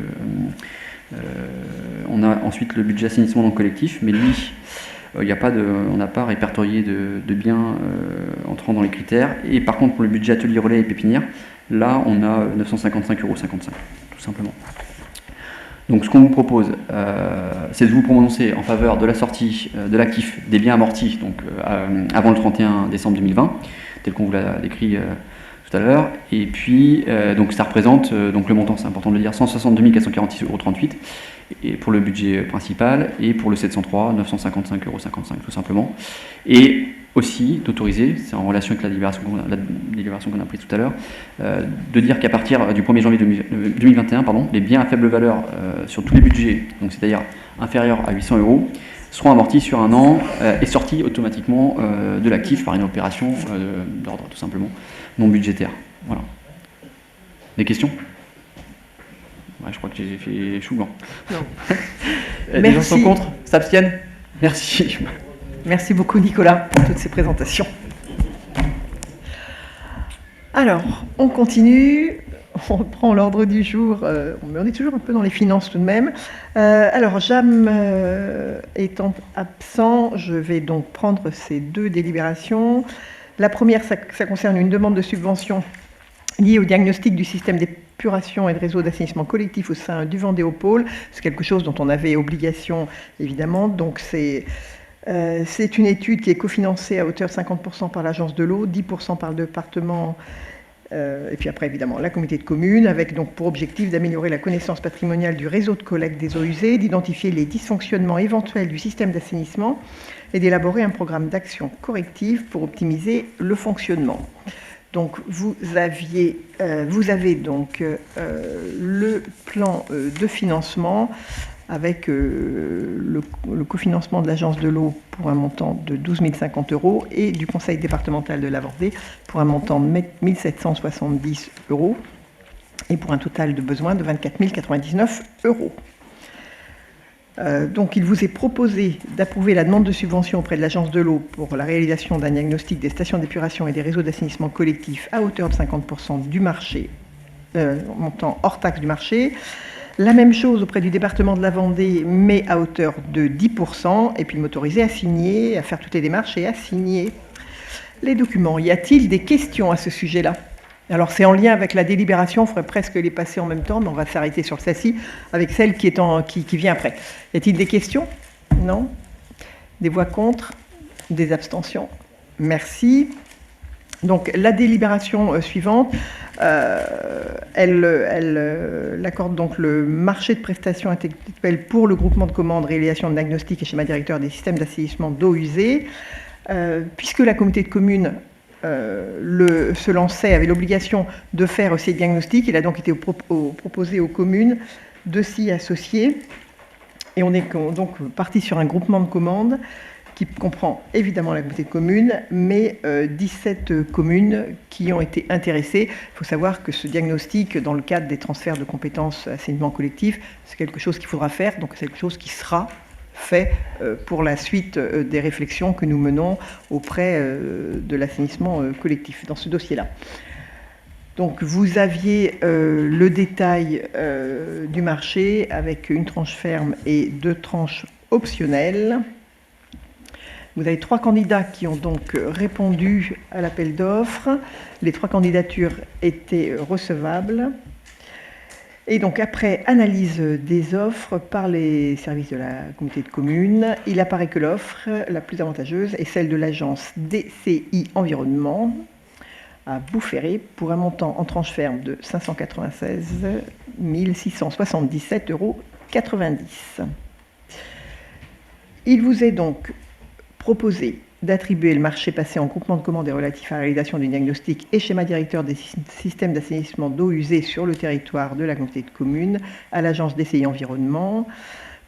on a ensuite le budget assainissement non collectif, mais lui, on n'a pas répertorié de biens entrant dans les critères. Et par contre, pour le budget atelier relais et pépinière, là, on a 955,55 €, tout simplement. Donc ce qu'on vous propose, c'est de vous prononcer en faveur de la sortie de l'actif des biens amortis, donc avant le 31 décembre 2020, tel qu'on vous l'a décrit tout à l'heure. Et puis, donc ça représente, donc le montant, c'est important de le dire, 162 446,38 € et pour le budget principal, et pour le 703, 955,55 € tout simplement. Et aussi d'autoriser, c'est en relation avec la délibération qu'on a prise tout à l'heure, de dire qu'à partir du 1er janvier 2021, les biens à faible valeur sur tous les budgets, donc c'est-à-dire inférieurs à 800 €, seront amortis sur un an et sortis automatiquement de l'actif par une opération d'ordre tout simplement non budgétaire. Voilà. Des questions? Ouais, je crois que j'ai fait chou blanc. Non. Les gens sont contre? S'abstiennent? Merci. Merci beaucoup Nicolas pour toutes ces présentations. Alors, on continue, on reprend l'ordre du jour, mais on est toujours un peu dans les finances tout de même. Alors, Jam étant absent, je vais donc prendre ces 2 délibérations. La première, ça concerne une demande de subvention liée au diagnostic du système d'épuration et de réseau d'assainissement collectif au sein du Vendéopôle. C'est quelque chose dont on avait obligation, évidemment, donc c'est une étude qui est cofinancée à hauteur de 50% par l'agence de l'eau, 10% par le département, et puis après évidemment la communauté de communes, avec donc pour objectif d'améliorer la connaissance patrimoniale du réseau de collecte des eaux usées, d'identifier les dysfonctionnements éventuels du système d'assainissement et d'élaborer un programme d'action corrective pour optimiser le fonctionnement. Donc vous avez donc le plan de financement avec le cofinancement de l'agence de l'eau pour un montant de 12 050 € et du conseil départemental de la Vendée pour un montant de 1 770 € et pour un total de besoin de 24 099 €. Donc il vous est proposé d'approuver la demande de subvention auprès de l'agence de l'eau pour la réalisation d'un diagnostic des stations d'épuration et des réseaux d'assainissement collectif à hauteur de 50% du marché, montant hors taxe du marché. La même chose auprès du département de la Vendée, mais à hauteur de 10%, et puis m'autoriser à signer, à faire toutes les démarches et à signer les documents. Y a-t-il des questions à ce sujet-là? Alors c'est en lien avec la délibération, on ferait presque les passer en même temps, mais on va s'arrêter sur celle-ci, avec celle qui vient après. Y a-t-il des questions? Non? Des voix contre? Des abstentions? Merci. Donc la délibération suivante, elle accorde donc le marché de prestations intellectuelles pour le groupement de commandes, réalisation de diagnostic et schéma directeur des systèmes d'assainissement d'eau usée. Puisque la communauté de communes se lançait, avait l'obligation de faire ces diagnostics, il a donc été proposé aux communes de s'y associer. Et on est donc parti sur un groupement de commandes qui comprend évidemment la communauté de communes, mais 17 communes qui ont été intéressées. Il faut savoir que ce diagnostic, dans le cadre des transferts de compétences assainissement collectif, c'est quelque chose qu'il faudra faire, donc c'est quelque chose qui sera fait pour la suite des réflexions que nous menons auprès de l'assainissement collectif dans ce dossier-là. Donc vous aviez le détail du marché avec une tranche ferme et 2 tranches optionnelles. Vous avez 3 candidats qui ont donc répondu à l'appel d'offres. Les 3 candidatures étaient recevables. Et donc après analyse des offres par les services de la communauté de communes, il apparaît que l'offre la plus avantageuse est celle de l'agence DCI Environnement à Boufféré pour un montant en tranche ferme de 596 677,90 €. Il vous est donc proposé d'attribuer le marché passé en groupement de commandes et relatif à la réalisation du diagnostic et schéma directeur des systèmes d'assainissement d'eau usée sur le territoire de la communauté de communes à l'agence DCI Environnement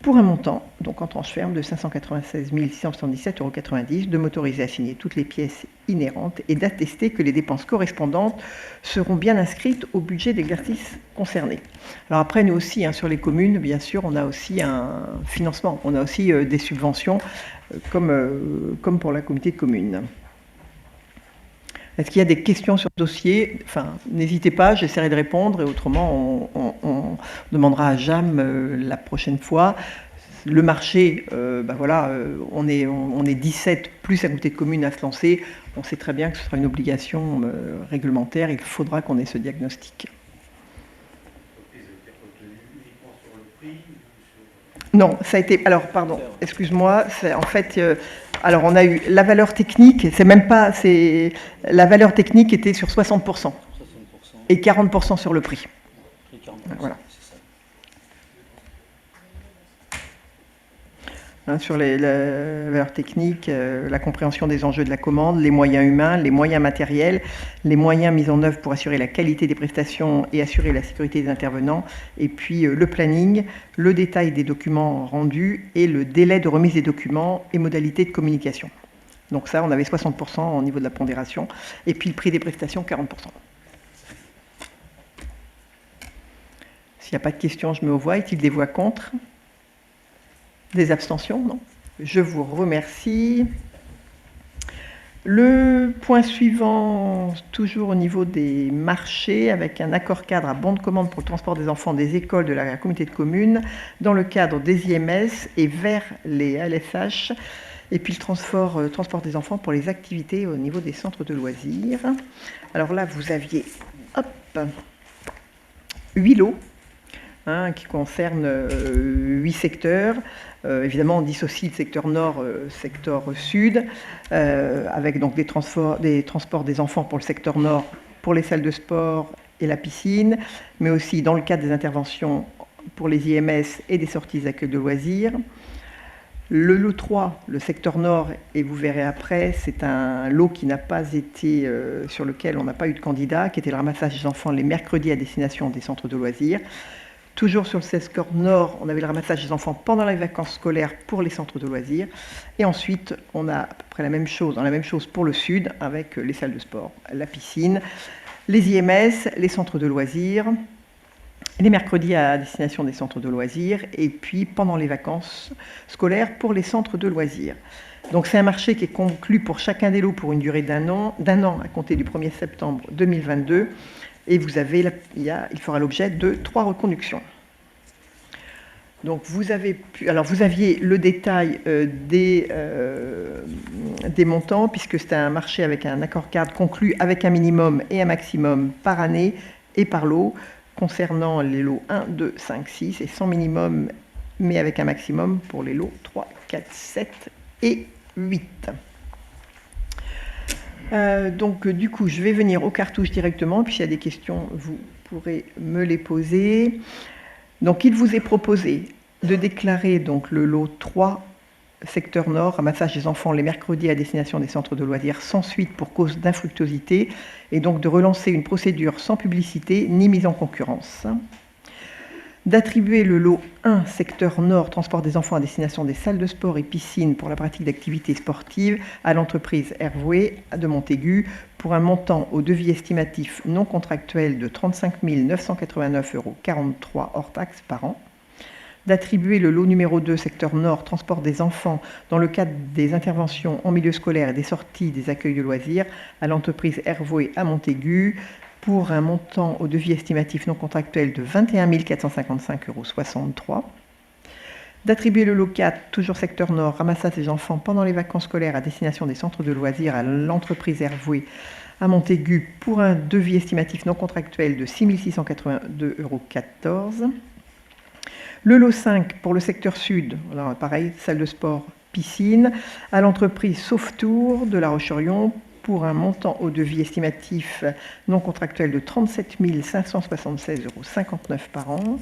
pour un montant, donc en tranche ferme, de 596 677,90 €, de m'autoriser à signer toutes les pièces inhérentes et d'attester que les dépenses correspondantes seront bien inscrites au budget d'exercice concerné. Alors après, nous aussi, sur les communes, bien sûr, on a aussi un financement, on a aussi des subventions, comme pour la communauté de communes. Est-ce qu'il y a des questions sur ce dossier? N'hésitez pas, j'essaierai de répondre, et autrement, on demandera à Jam la prochaine fois. Le marché, on est 17 plus la communauté de communes à se lancer. On sait très bien que ce sera une obligation réglementaire, il faudra qu'on ait ce diagnostic. Non, ça a été... Alors, pardon, excuse-moi. En fait, alors on a eu la valeur technique, c'est même pas... La valeur technique était sur 60%. Et 40% sur le prix. Voilà. Sur la valeur technique, la compréhension des enjeux de la commande, les moyens humains, les moyens matériels, les moyens mis en œuvre pour assurer la qualité des prestations et assurer la sécurité des intervenants, et puis le planning, le détail des documents rendus et le délai de remise des documents et modalités de communication. Donc ça, on avait 60% au niveau de la pondération, et puis le prix des prestations, 40%. S'il n'y a pas de questions, je mets aux voix. Est-il des voix contre ? Des abstentions? Non. Je vous remercie. Le point suivant, toujours au niveau des marchés, avec un accord cadre à bon de commande pour le transport des enfants des écoles de la communauté de communes dans le cadre des IMS et vers les LSH, et puis le transport des enfants pour les activités au niveau des centres de loisirs. Alors là, vous aviez 8 lots qui concernent 8 secteurs. Évidemment, on dissocie le secteur nord, secteur sud, avec donc des transports des enfants pour le secteur nord, pour les salles de sport et la piscine, mais aussi dans le cadre des interventions pour les IMS et des sorties d'accueil de loisirs. Le lot 3, le secteur nord, et vous verrez après, c'est un lot qui n'a pas été, sur lequel on n'a pas eu de candidat, qui était le ramassage des enfants les mercredis à destination des centres de loisirs. Toujours sur le secteur nord, on avait le ramassage des enfants pendant les vacances scolaires pour les centres de loisirs. Et ensuite, on a à peu près la même chose pour le sud, avec les salles de sport, la piscine, les IMS, les centres de loisirs, les mercredis à destination des centres de loisirs, et puis pendant les vacances scolaires pour les centres de loisirs. Donc c'est un marché qui est conclu pour chacun des lots pour une durée d'un an à compter du 1er septembre 2022. Et il fera l'objet de 3 reconductions. Donc vous aviez le détail des montants, puisque c'est un marché avec un accord cadre conclu avec un minimum et un maximum par année et par lot, concernant les lots 1, 2, 5, 6, et sans minimum, mais avec un maximum pour les lots 3, 4, 7 et 8. Donc du coup, je vais venir aux cartouches directement, puis s'il y a des questions, vous pourrez me les poser. Donc il vous est proposé de déclarer donc le lot 3, secteur nord, ramassage des enfants les mercredis à destination des centres de loisirs sans suite pour cause d'infructuosité, et donc de relancer une procédure sans publicité ni mise en concurrence. d'attribuer le lot 1, secteur nord, transport des enfants à destination des salles de sport et piscines pour la pratique d'activités sportives à l'entreprise Hervoué de Montaigu pour un montant au devis estimatif non contractuel de 35 989,43 € hors taxes par an. D'attribuer le lot numéro 2, secteur nord, transport des enfants, dans le cadre des interventions en milieu scolaire et des sorties des accueils de loisirs à l'entreprise Hervoué à Montaigu pour un montant au devis estimatif non contractuel de 21 455,63 €. D'attribuer le lot 4, toujours secteur nord, ramassage des enfants pendant les vacances scolaires à destination des centres de loisirs à l'entreprise Hervoué à Montaigu pour un devis estimatif non contractuel de 6 682,14 €. Le lot 5 pour le secteur sud, alors pareil, salle de sport, piscine, à l'entreprise Sauvetour de La Roche-sur-Yon pour un montant au devis estimatif non contractuel de 37 576,59 € par an.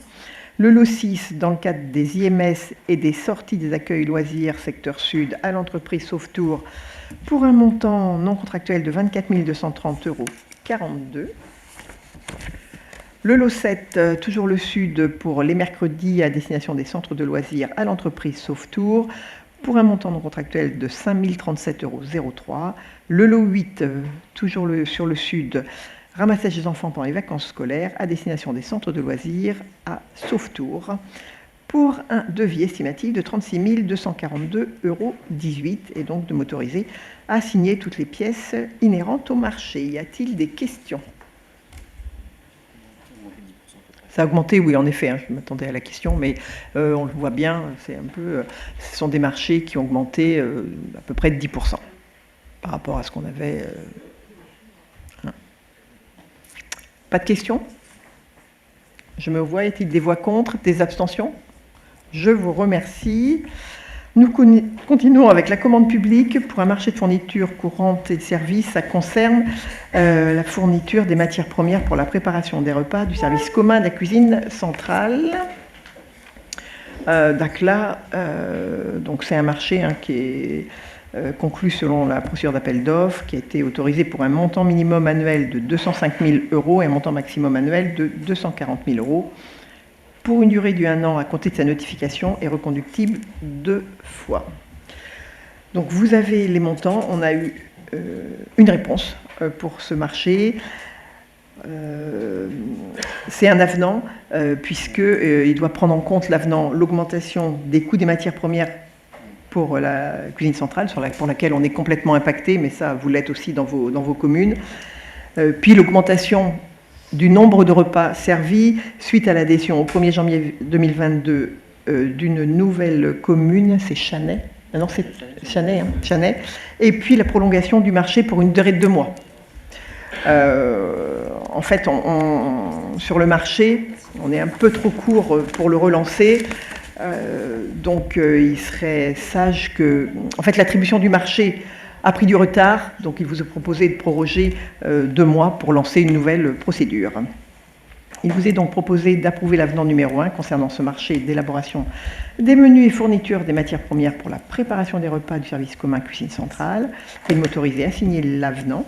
Le lot 6, dans le cadre des IMS et des sorties des accueils loisirs secteur sud à l'entreprise Sauvetour pour un montant non contractuel de 24 230,42 €. Le lot 7, toujours le sud, pour les mercredis à destination des centres de loisirs à l'entreprise Sauvetour pour un montant non contractuel de 5 037,03 €. Le lot 8, toujours sur le sud, ramassage des enfants pendant les vacances scolaires à destination des centres de loisirs à Sauvetour pour un devis estimatif de 36 242,18 € et donc de m'autoriser à signer toutes les pièces inhérentes au marché. Y a-t-il des questions ? Ça a augmenté, oui, en effet, je m'attendais à la question, mais on le voit bien, c'est un peu, ce sont des marchés qui ont augmenté à peu près de 10% par rapport à ce qu'on avait. Pas de questions ? Je me vois, y a-t-il des voix contre, des abstentions ? Je vous remercie. Nous continuons avec la commande publique pour un marché de fournitures courantes et de services. Ça concerne la fourniture des matières premières pour la préparation des repas du service commun de la cuisine centrale. DACLA, donc c'est un marché qui est conclu selon la procédure d'appel d'offres, qui a été autorisé pour un montant minimum annuel de 205 000 € et un montant maximum annuel de 240 000 € pour une durée d'1 an à compter de sa notification et reconductible 2 fois. Donc vous avez les montants, on a eu une réponse pour ce marché. C'est un avenant, puisqu'il doit prendre en compte l'avenant l'augmentation des coûts des matières premières pour la cuisine centrale, pour laquelle on est complètement impacté, mais ça, vous l'êtes aussi dans vos communes. Puis l'augmentation du nombre de repas servis suite à l'adhésion au 1er janvier 2022 d'une nouvelle commune, c'est Chanay. Non, c'est Chanay, Chanay. Et puis la prolongation du marché pour une durée de 2 mois. En fait, sur le marché, on est un peu trop court pour le relancer. Donc, il serait sage que... En fait, l'attribution du marché a pris du retard, donc il vous est proposé de proroger 2 mois pour lancer une nouvelle procédure. Il vous est donc proposé d'approuver l'avenant numéro 1 concernant ce marché d'élaboration des menus et fournitures des matières premières pour la préparation des repas du service commun cuisine centrale et de m'autoriser à signer l'avenant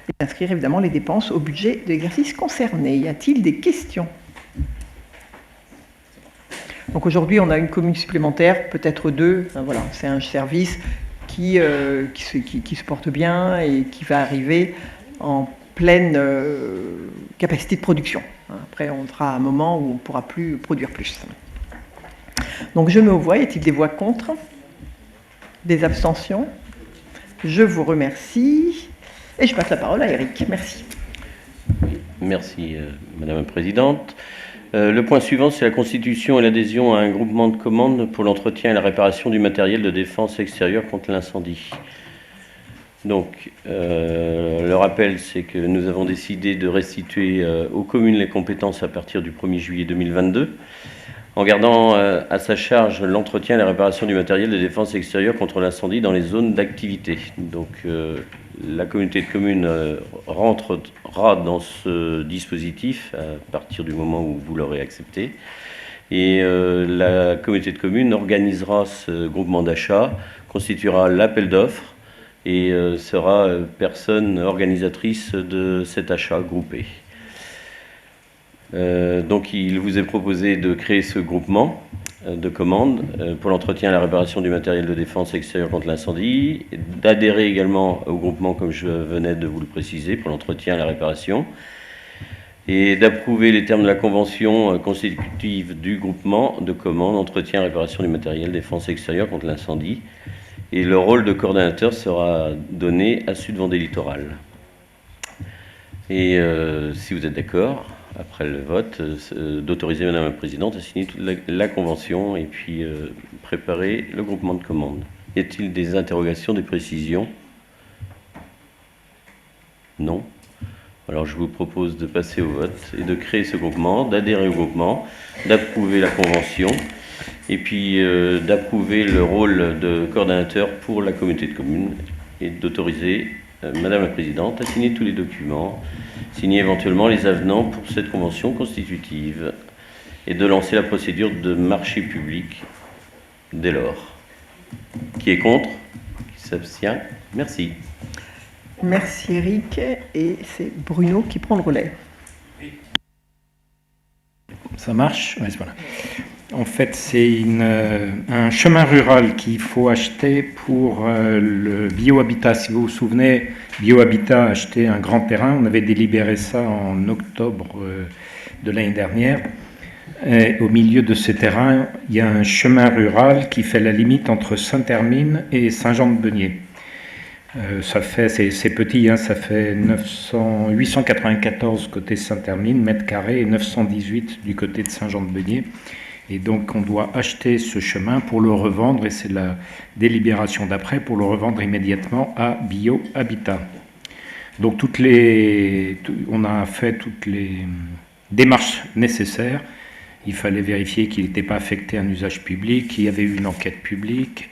et d'inscrire évidemment les dépenses au budget de l'exercice concerné. Y a-t-il des questions ? Donc aujourd'hui, on a une commune supplémentaire, peut-être 2. Enfin, voilà, c'est un service qui se porte bien et qui va arriver en pleine capacité de production. Après, on sera à un moment où on ne pourra plus produire plus. Donc je mets aux voix. Y a-t-il des voix contre ? Des abstentions ? Je vous remercie. Et je passe la parole à Eric. Merci. Merci, Madame la Présidente. Le point suivant, c'est la constitution et l'adhésion à un groupement de commandes pour l'entretien et la réparation du matériel de défense extérieure contre l'incendie. Donc, le rappel, c'est que nous avons décidé de restituer aux communes les compétences à partir du 1er juillet 2022, en gardant à sa charge l'entretien et la réparation du matériel de défense extérieure contre l'incendie dans les zones d'activité. Donc, la communauté de communes rentrera dans ce dispositif à partir du moment où vous l'aurez accepté. Et la communauté de communes organisera ce groupement d'achat, constituera l'appel d'offres et sera personne organisatrice de cet achat groupé. Donc il vous est proposé de créer ce groupement de commandes pour l'entretien et la réparation du matériel de défense extérieure contre l'incendie, d'adhérer également au groupement, comme je venais de vous le préciser, pour l'entretien et la réparation, et d'approuver les termes de la convention constitutive du groupement de commandes, entretien et réparation du matériel défense extérieure contre l'incendie. Et le rôle de coordonnateur sera donné à Sud Vendée Littoral. Et si vous êtes d'accord, après le vote, d'autoriser Madame la Présidente à signer toute la convention et puis préparer le groupement de commandes. Y a-t-il des interrogations, des précisions? Non. Alors je vous propose de passer au vote et de créer ce groupement, d'adhérer au groupement, d'approuver la convention et puis d'approuver le rôle de coordonnateur pour la communauté de communes et d'autoriser Madame la Présidente à signer tous les documents, signer éventuellement les avenants pour cette convention constitutive et de lancer la procédure de marché public dès lors. Qui est contre? Qui s'abstient? Merci. Merci Eric, et c'est Bruno qui prend le relais. Ça marche? Oui, voilà. En fait, c'est un chemin rural qu'il faut acheter pour le BioHabitat. Si vous vous souvenez, BioHabitat a acheté un grand terrain. On avait délibéré ça en octobre de l'année dernière. Et au milieu de ce terrain, il y a un chemin rural qui fait la limite entre Saint-Hermine et Saint-Jean-de-Beugnet. C'est petit, hein, ça fait 894 côté Saint-Hermine, mètres carrés, et 918 du côté de Saint-Jean-de-Beugnet. Et donc on doit acheter ce chemin pour le revendre, et c'est la délibération d'après, pour le revendre immédiatement à BioHabitat. Donc on a fait toutes les démarches nécessaires. Il fallait vérifier qu'il n'était pas affecté à un usage public, qu'il y avait eu une enquête publique,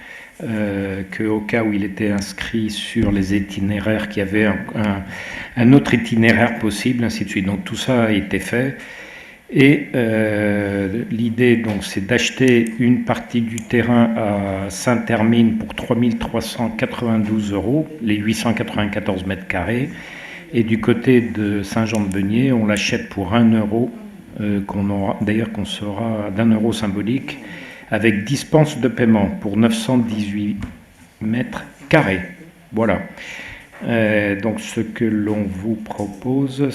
qu'au cas où il était inscrit sur les itinéraires, qu'il y avait un autre itinéraire possible, ainsi de suite. Donc tout ça a été fait. Et l'idée, donc, c'est d'acheter une partie du terrain à Saint-Hermine pour 3 392 €, les 894 mètres carrés. Et du côté de Saint-Jean-de-Beugnet, on l'achète pour 1 €, qu'on sera d'1 € symbolique, avec dispense de paiement pour 918 mètres carrés. Voilà. Donc ce que l'on vous propose,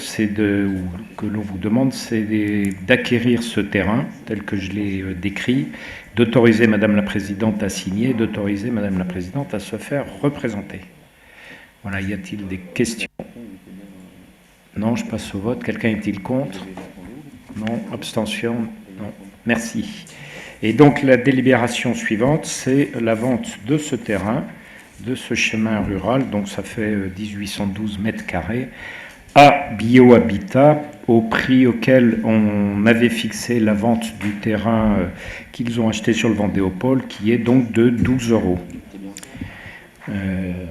que l'on vous demande, c'est d'acquérir ce terrain tel que je l'ai décrit, d'autoriser Madame la Présidente à signer, d'autoriser Madame la Présidente à se faire représenter. Voilà, y a-t-il des questions? Non, je passe au vote. Quelqu'un est-il contre? Non. Abstention? Non. Merci. Et donc la délibération suivante, c'est la vente de ce terrain, de ce chemin rural, donc ça fait 1812 mètres carrés, à BioHabitat, au prix auquel on avait fixé la vente du terrain qu'ils ont acheté sur le Vendéopole, qui est donc de 12 €.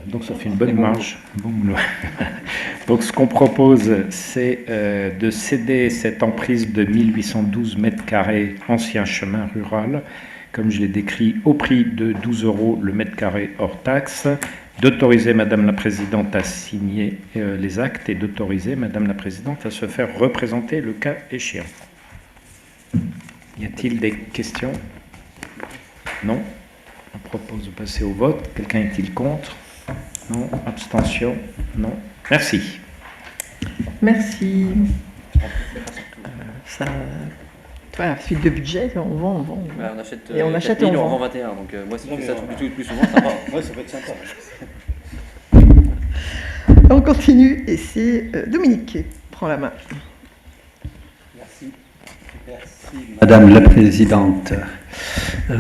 Donc ça fait une bonne marge. Bon, donc ce qu'on propose, c'est de céder cette emprise de 1812 mètres carrés, ancien chemin rural, comme je l'ai décrit, au prix de 12 € le mètre carré hors taxe, d'autoriser Madame la Présidente à signer les actes et d'autoriser Madame la Présidente à se faire représenter le cas échéant. Y a-t-il des questions? Non? On propose de passer au vote. Quelqu'un est-il contre? Non? Abstention? Non? Merci. Merci. Voilà, suite de budget, on vend. Bah, on achète, Et on achète 4 000, et on on vend. vend 21. Donc moi, si je fais ça plus souvent, ça va. Ouais, ça peut être sympa. On continue, et c'est Dominique qui prend la main. Merci. Madame la Présidente,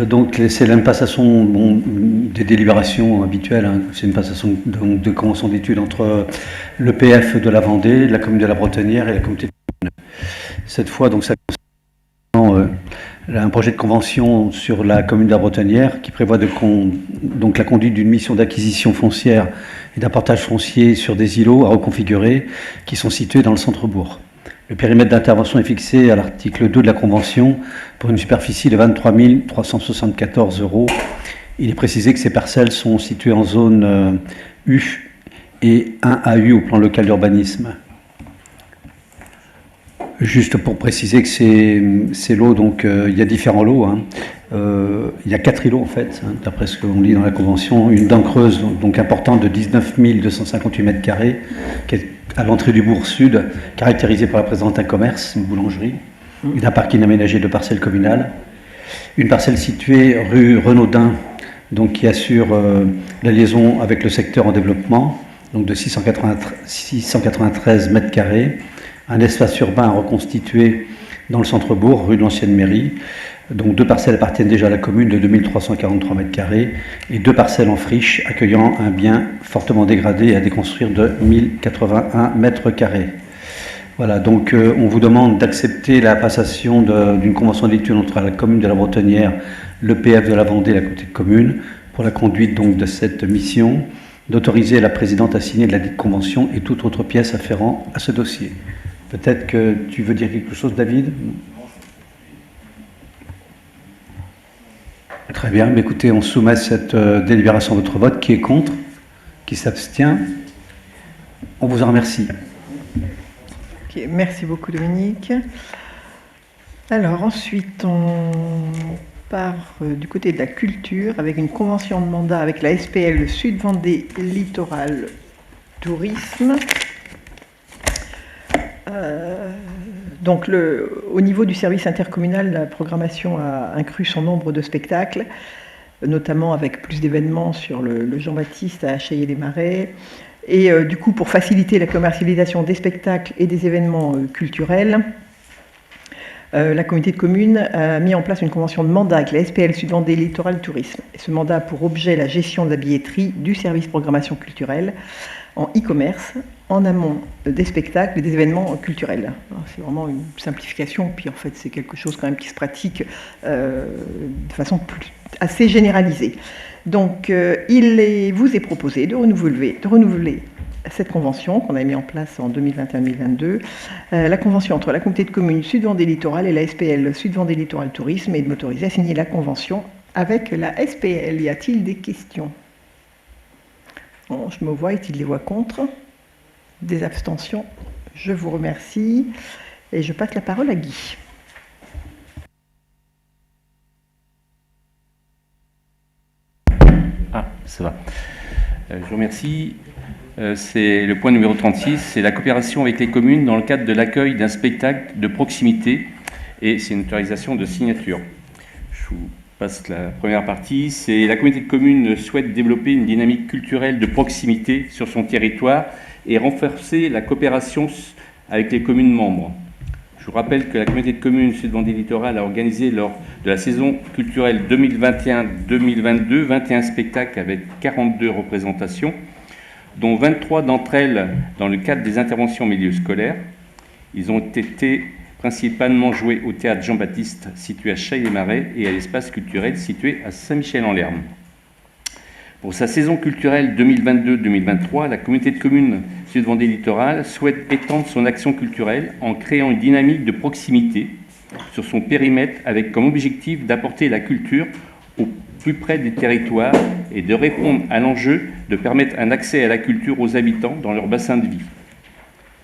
donc c'est une passation des délibérations habituelles, hein. C'est une passation donc, de convention d'études entre l'EPF de la Vendée, la commune de la Bretonnière et la communauté de communes. Cette fois, donc, ça concerne un projet de convention sur la commune de la Bretonnière qui prévoit donc la conduite d'une mission d'acquisition foncière et d'un partage foncier sur des îlots à reconfigurer qui sont situés dans le centre-bourg. Le périmètre d'intervention est fixé à l'article 2 de la Convention pour une superficie de 23 374 €. Il est précisé que ces parcelles sont situées en zone U et 1AU au plan local d'urbanisme. Juste pour préciser que ces lots, donc il y a différents lots. Hein. Il y a 4 îlots en fait, hein, d'après ce qu'on lit dans la Convention. Une dent creuse donc importante de 19 258 mètres carrés, qui est à l'entrée du bourg sud, caractérisée par la présence d'un commerce, une boulangerie, d'un parking aménagé de parcelles communales. Une parcelle située rue Renaudin, donc qui assure la liaison avec le secteur en développement, donc de 693 mètres carrés. Un espace urbain reconstitué dans le centre-bourg, rue de l'Ancienne Mairie. Donc 2 parcelles appartiennent déjà à la commune de 2343 mètres carrés et 2 parcelles en friche accueillant un bien fortement dégradé et à déconstruire de 1081 mètres carrés. Voilà, donc on vous demande d'accepter la passation d'une convention d'études entre la commune de la Bretonnière, l'EPF de la Vendée et la communauté de communes pour la conduite donc de cette mission, d'autoriser la présidente à signer de la dite convention et toute autre pièce afférente à ce dossier. Peut-être que tu veux dire quelque chose, David? Très bien, mais écoutez, on soumet cette délibération à votre vote. Qui est contre? Qui s'abstient? On vous en remercie. Okay, merci beaucoup, Dominique. Alors, ensuite, on part du côté de la culture avec une convention de mandat avec la SPL Sud Vendée Littoral Tourisme. Donc, au niveau du service intercommunal, la programmation a accru son nombre de spectacles, notamment avec plus d'événements sur le Jean-Baptiste à Chaillé-les-Marais. Et du coup, pour faciliter la commercialisation des spectacles et des événements culturels, la communauté de communes a mis en place une convention de mandat avec la SPL Sud Vendée Littoral Tourisme. Et ce mandat a pour objet la gestion de la billetterie du service programmation culturelle en e-commerce, en amont des spectacles et des événements culturels. C'est vraiment une simplification, puis en fait c'est quelque chose quand même qui se pratique de façon assez généralisée. Donc il vous est proposé de renouveler cette convention qu'on a mis en place en 2021-2022, la convention entre la communauté de communes Sud Vendée Littoral et la SPL Sud Vendée Littoral Tourisme, et de m'autoriser à signer la convention avec la SPL. Y a-t-il des questions? Bon, je me vois, est-il des voix contre? Des abstentions? Je vous remercie et je passe la parole à Guy. Ah, ça va. Je vous remercie. C'est le point numéro 36, c'est la coopération avec les communes dans le cadre de l'accueil d'un spectacle de proximité, et c'est une autorisation de signature. Je vous passe la première partie. C'est la communauté de communes souhaite développer une dynamique culturelle de proximité sur son territoire et renforcer la coopération avec les communes membres. Je vous rappelle que la communauté de communes Sud Vendée Littoral a organisé lors de la saison culturelle 2021-2022 21 spectacles avec 42 représentations, dont 23 d'entre elles dans le cadre des interventions en milieu scolaire. Ils ont été principalement joués au théâtre Jean-Baptiste, situé à Chaillé-les-Marais, et à l'espace culturel situé à Saint-Michel-en-Lerme. Pour sa saison culturelle 2022-2023, la communauté de communes Sud Vendée Littoral souhaite étendre son action culturelle en créant une dynamique de proximité sur son périmètre avec comme objectif d'apporter la culture au plus près des territoires et de répondre à l'enjeu de permettre un accès à la culture aux habitants dans leur bassin de vie.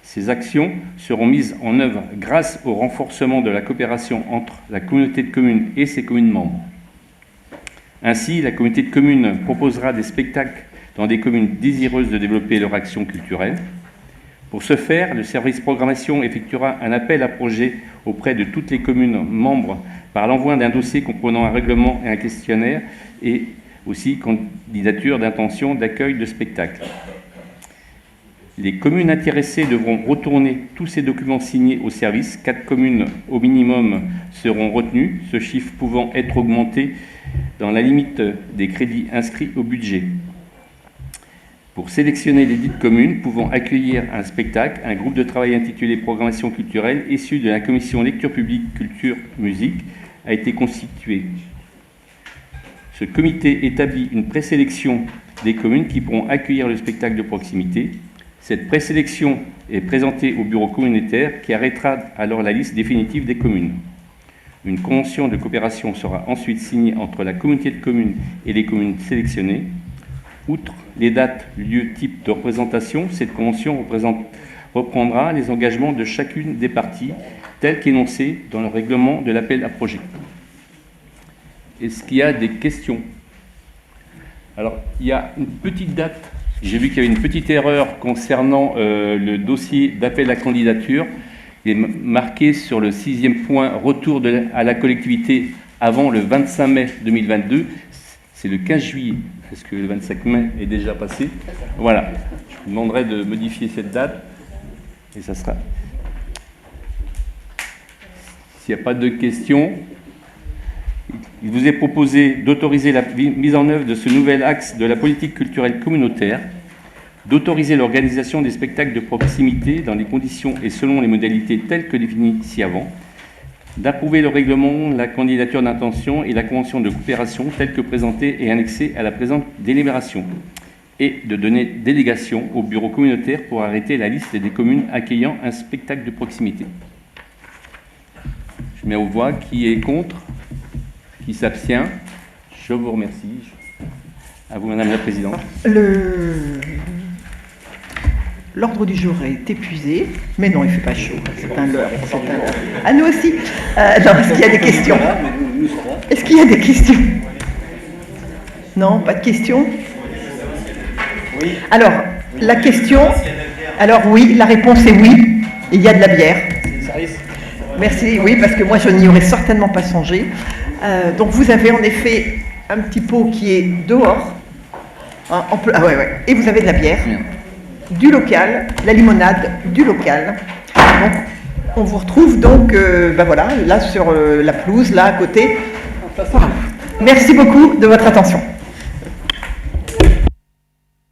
Ces actions seront mises en œuvre grâce au renforcement de la coopération entre la communauté de communes et ses communes membres. Ainsi, la communauté de communes proposera des spectacles dans des communes désireuses de développer leur action culturelle. Pour ce faire, le service programmation effectuera un appel à projet auprès de toutes les communes membres par l'envoi d'un dossier comprenant un règlement et un questionnaire, et aussi candidature d'intention d'accueil de spectacle. Les communes intéressées devront retourner tous ces documents signés au service. 4 communes au minimum seront retenues, ce chiffre pouvant être augmenté dans la limite des crédits inscrits au budget. Pour sélectionner les dites communes pouvant accueillir un spectacle, un groupe de travail intitulé Programmation culturelle, issu de la commission lecture publique, culture, musique, a été constitué. Ce comité établit une présélection des communes qui pourront accueillir le spectacle de proximité. Cette présélection est présentée au bureau communautaire qui arrêtera alors la liste définitive des communes. Une convention de coopération sera ensuite signée entre la communauté de communes et les communes sélectionnées. Outre les dates, lieux, types de représentation, cette convention reprendra les engagements de chacune des parties, tels qu'énoncés dans le règlement de l'appel à projet. Est-ce qu'il y a des questions? Alors, il y a une petite date. J'ai vu qu'il y avait une petite erreur concernant le dossier d'appel à candidature. Il est marqué sur le 6e point, retour à la collectivité avant le 25 mai 2022. C'est le 15 juillet, parce que le 25 mai est déjà passé. Voilà. Je vous demanderai de modifier cette date. Et ça sera. S'il n'y a pas de questions, il vous est proposé d'autoriser la mise en œuvre de ce nouvel axe de la politique culturelle communautaire, d'autoriser l'organisation des spectacles de proximité dans les conditions et selon les modalités telles que définies ci-avant, d'approuver le règlement, la candidature d'intention et la convention de coopération telle que présentée et annexée à la présente délibération, et de donner délégation au bureau communautaire pour arrêter la liste des communes accueillant un spectacle de proximité. Je mets aux voix. Qui est contre? Qui s'abstient? Je vous remercie. À vous, Madame la Présidente. L'ordre du jour est épuisé, mais non, il ne fait pas chaud. C'est un leurre. À nous aussi. Non, est-ce qu'il y a des questions? Est-ce qu'il y a des questions? Non, pas de questions? Oui. Alors, la question... Alors oui, la réponse est oui. Il y a de la bière. Merci, oui, parce que moi, je n'y aurais certainement pas songé. Donc, vous avez en effet un petit pot qui est dehors. Hein, ouais. Et vous avez de la bière, du local, la limonade du local. Donc, on vous retrouve donc, voilà, là sur la pelouse, là à côté. Merci beaucoup de votre attention.